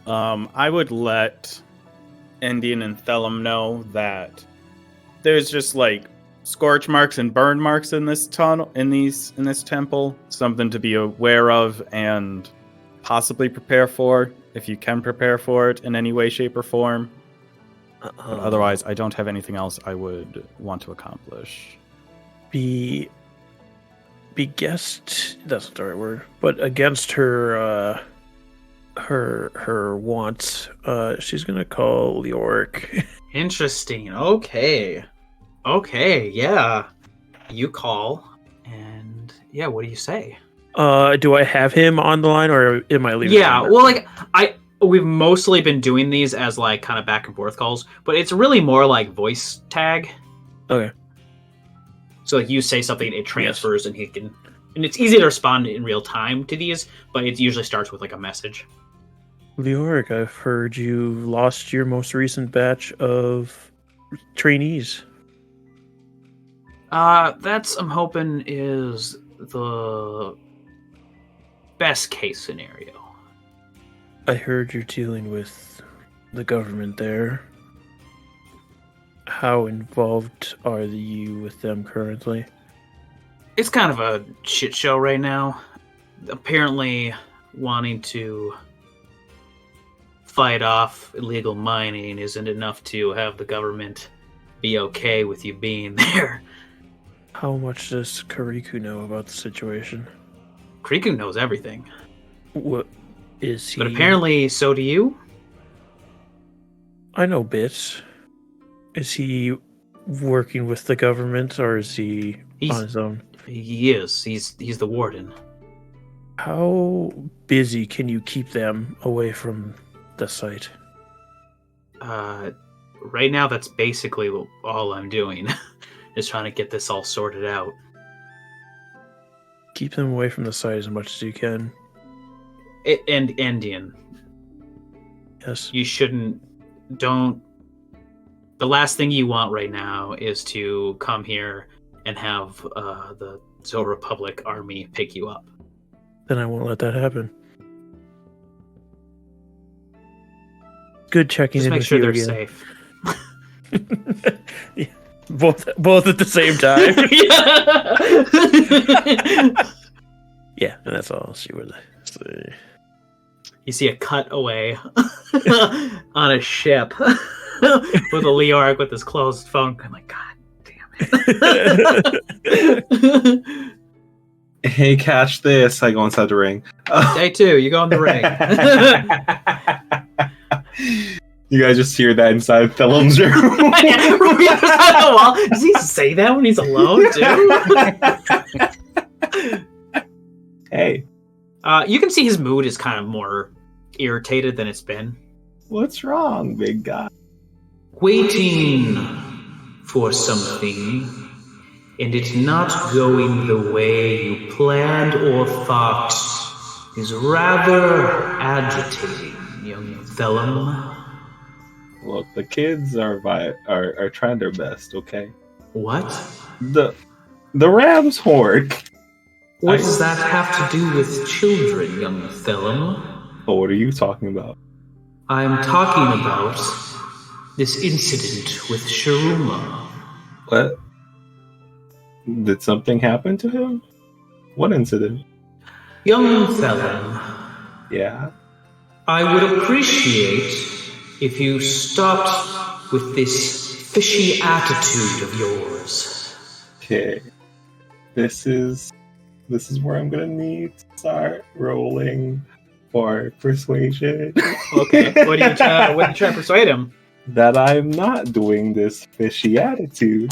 I would let Endien and Thellum know that there's just like scorch marks and burn marks in this tunnel, in this temple. Something to be aware of and possibly prepare for, if you can prepare for it in any way, shape, or form. But otherwise, I don't have anything else I would want to accomplish. Be guest. That's not the right word, but against her wants, she's gonna call Leoric. Interesting. Okay, yeah. You call, and yeah, what do you say? Do I have him on the line, or am I leaving? Yeah, well, like we've mostly been doing these as like kind of back and forth calls, but it's really more like voice tag. Okay. So like you say something, it transfers, and he can, and it's easy to respond in real time to these, but it usually starts with like a message. Leoric, I've heard you lost your most recent batch of trainees. That's, I'm hoping, is the best case scenario. I heard you're dealing with the government there. How involved are you with them currently? It's kind of a shit show right now. Apparently, wanting to fight off illegal mining isn't enough to have the government be okay with you being there. How much does Kariku know about the situation? Kariku knows everything. What is he? But apparently, so do you? I know bits. Is he working with the government, or is he on his own? He is. He's the warden. How busy can you keep them away from the site? Right now, that's basically all I'm doing. Is trying to get this all sorted out. Keep them away from the site as much as you can. And Endien. Yes. You shouldn't. Don't. The last thing you want right now is to come here and have the Zol Republic army pick you up. Then I won't let that happen. Good checking Just in make with sure you they're again. safe. Yeah. Both at the same time. Yeah, and that's all she would say. You see a cut away on a ship with a Leoric with his closed phone. I'm like, God damn it. Hey, catch this. I go inside the ring. Day 2, you go in the ring. You guys just hear that inside Thellum's room. Does he say that when he's alone, too? Hey. You can see his mood is kind of more irritated than it's been. What's wrong, big guy? Waiting for something, and it not going the way you planned or thought is rather agitating, young Thellum. Look, the kids are trying their best, okay? What? The Rams horde. What does that have to do with children, young Thellum? Oh, what are you talking about? I'm talking about this incident with Sharuma. What? Did something happen to him? What incident? Young Thellum, Yeah? I would appreciate if you stopped with this fishy attitude of yours. Okay. This is where I'm gonna need to start rolling for persuasion. Okay, what do you try to persuade him? That I'm not doing this fishy attitude.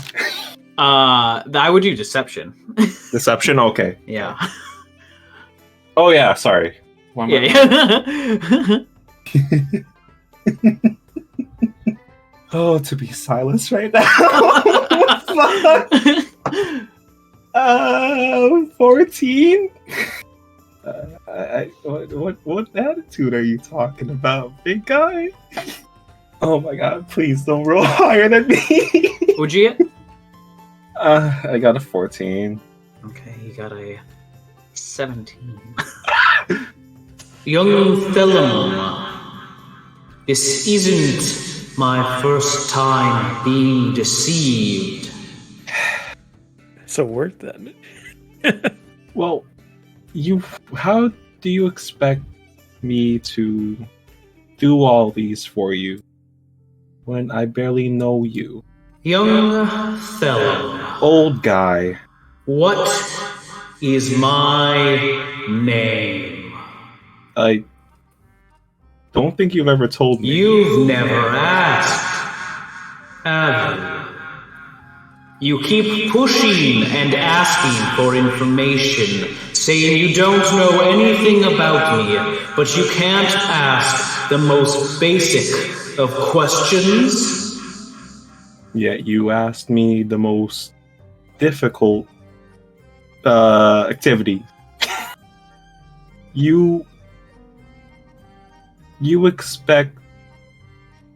I would do deception. Deception? Okay. Yeah. Oh yeah, sorry. One more. Yeah. Oh, to be silenced right now. 14? What attitude are you talking about, big guy? Oh my god, please don't roll higher than me. Would you get? I got a 14. Okay, he got a 17. Young Thellum, this isn't my first time being deceived. It's a word then. Well, how do you expect me to do all these for you when I barely know you? Young Thellum, Old guy. what is my name? I don't think you've ever told me. You've never asked, have you? You keep pushing and asking for information, saying you don't know anything about me, but you can't ask the most basic of questions. Yet you asked me the most difficult activity. You expect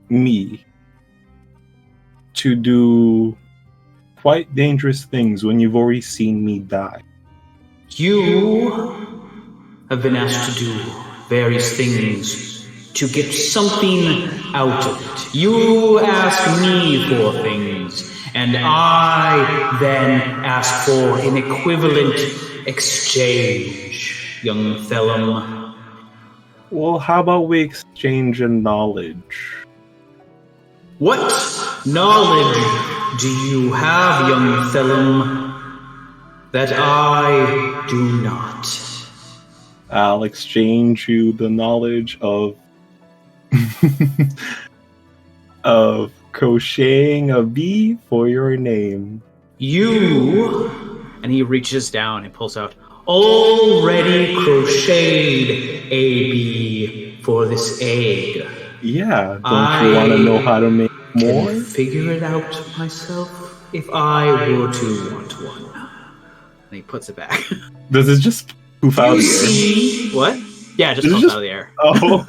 me to do quite dangerous things when you've already seen me die. You have been asked to do various things to get something out of it. You ask me for things, and I then ask for an equivalent exchange, young Thellum. Well, how about we exchange a knowledge? What knowledge do you have, young Thellum, that I do not? I'll exchange you the knowledge of of crocheting a bee for your name. You, and he reaches down and pulls out, already crocheted a bee for this egg. Yeah, don't you want to know how to make more? Can figure it out myself if I were to want one. And he puts it back. Does it just poof out of You the air? see what? Yeah, just Is it pulls just- out of the air. Oh,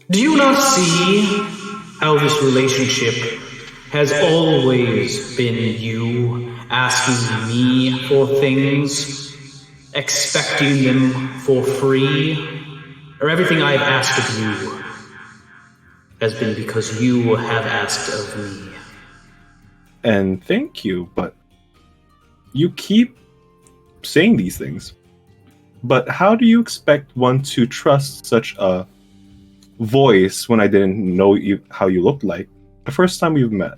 Do you not see how this relationship has always been you asking me for things, expecting them for free, or everything I've asked of you has been because you have asked of me? and thank you, but you keep saying these things. But how do you expect one to trust such a voice when I didn't know how you looked like? The first time we've met,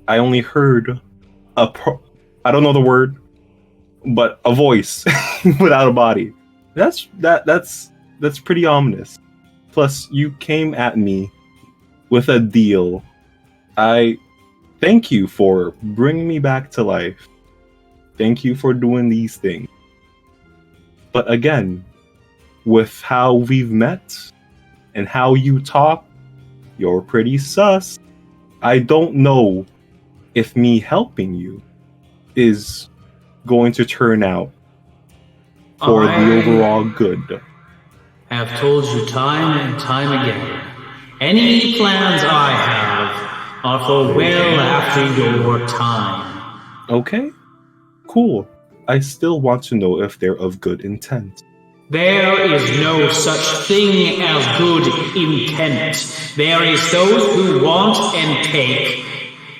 I only heard I don't know the word, but a voice without a body. That's pretty ominous. Plus, you came at me with a deal. I thank you for bringing me back to life. Thank you for doing these things. But again, with how we've met and how you talk, you're pretty sus. I don't know if me helping you is going to turn out for the overall good. Have told you time and time again, any plans I have are for well after your time. Okay, cool. I still want to know if they're of good intent. There is no such thing as good intent. There is those who want and take,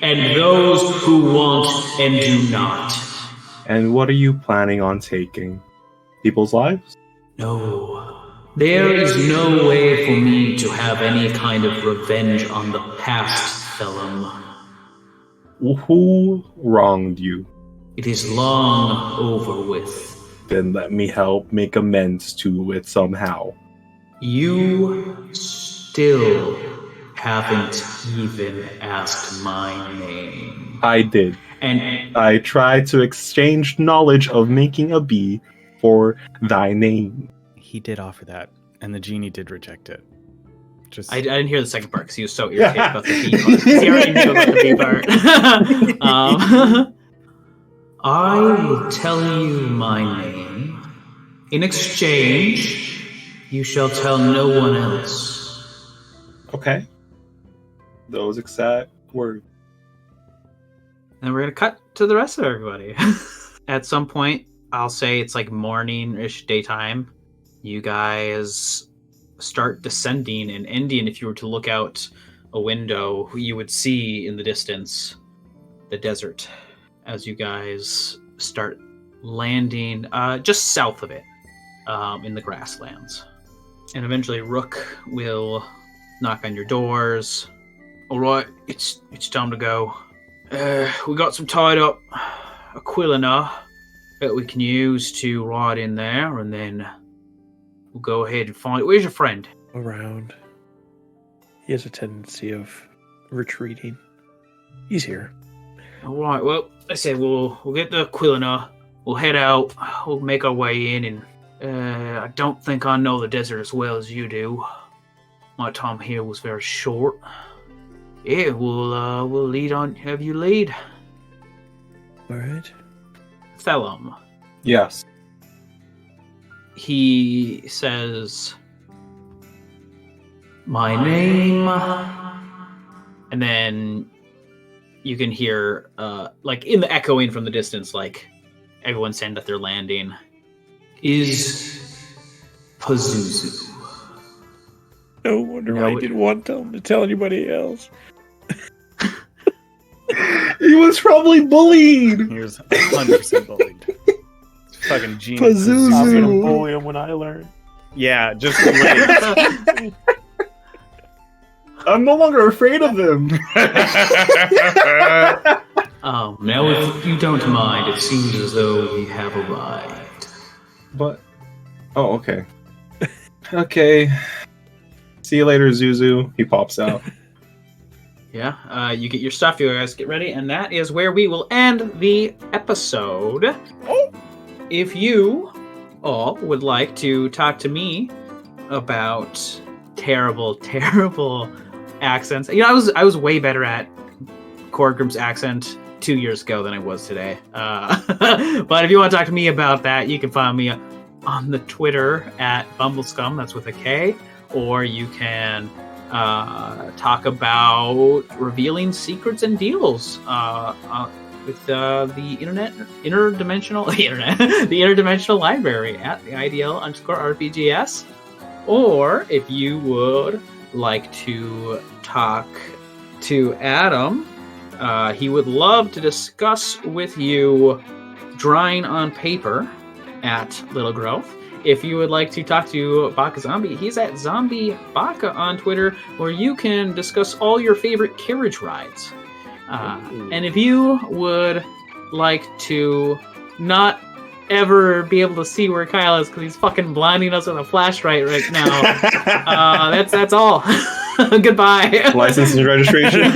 and those who want and do not. And what are you planning on taking? People's lives? No. There is no way for me to have any kind of revenge on the past, Thellum. Who wronged you? It is long over with. Then let me help make amends to it somehow. You still haven't even asked my name. I did. And I tried to exchange knowledge of making a bee for thy name. He did offer that, and the genie did reject it. I didn't hear the second part because he was so irritated about the bee part. He already knew about the bee part. I will tell you my name. In exchange, you shall tell no one else. Okay. Those exact words. And we're going to cut to the rest of everybody. at some point, I'll say it's like morning-ish daytime, you guys start descending, and Endien, if you were to look out a window, you would see in the distance the desert as you guys start landing just south of it in the grasslands. And eventually Rook will knock on your doors. All right, it's time to go. We got some tied up Aquilina that we can use to ride in there, and then we'll go ahead and find... Where's your friend? Around. He has a tendency of retreating. He's here. All right, well, I said we'll get the Aquilina, we'll head out, we'll make our way in, and I don't think I know the desert as well as you do. My time here was very short. Yeah, we'll lead on. Have you lead? All right. Thellum. Yes. He says, "My name," and then you can hear, like in the echoing from the distance, like everyone saying that they're landing, is Pazuzu. No wonder why I didn't want to tell anybody else. He was probably bullied. He was 100% bullied. Fucking genius. Pazuzu. I was gonna bully him when I learned. Yeah, just like... I'm no longer afraid of him. Now if you don't mind, it seems as though we have arrived. But, oh, okay. Okay. See you later, Zuzu. He pops out. Yeah, you get your stuff, you guys get ready, and that is where we will end the episode. If you all would like to talk to me about terrible, terrible accents, you know, I was way better at Korgrim's accent 2 years ago than I was today. But if you want to talk to me about that, you can find me on the Twitter at Bumblescum, that's with a K, or you can talk about revealing secrets and deals with the interdimensional library at the IDL_RPGS. Or if you would like to talk to Adam, he would love to discuss with you drawing on paper at Little Growth. If you would like to talk to BakaZombie, he's at Zombie Baka on Twitter, where you can discuss all your favorite carriage rides. And if you would like to not ever be able to see where Kyle is because he's fucking blinding us with a flashlight right now, that's all. Goodbye. License and registration.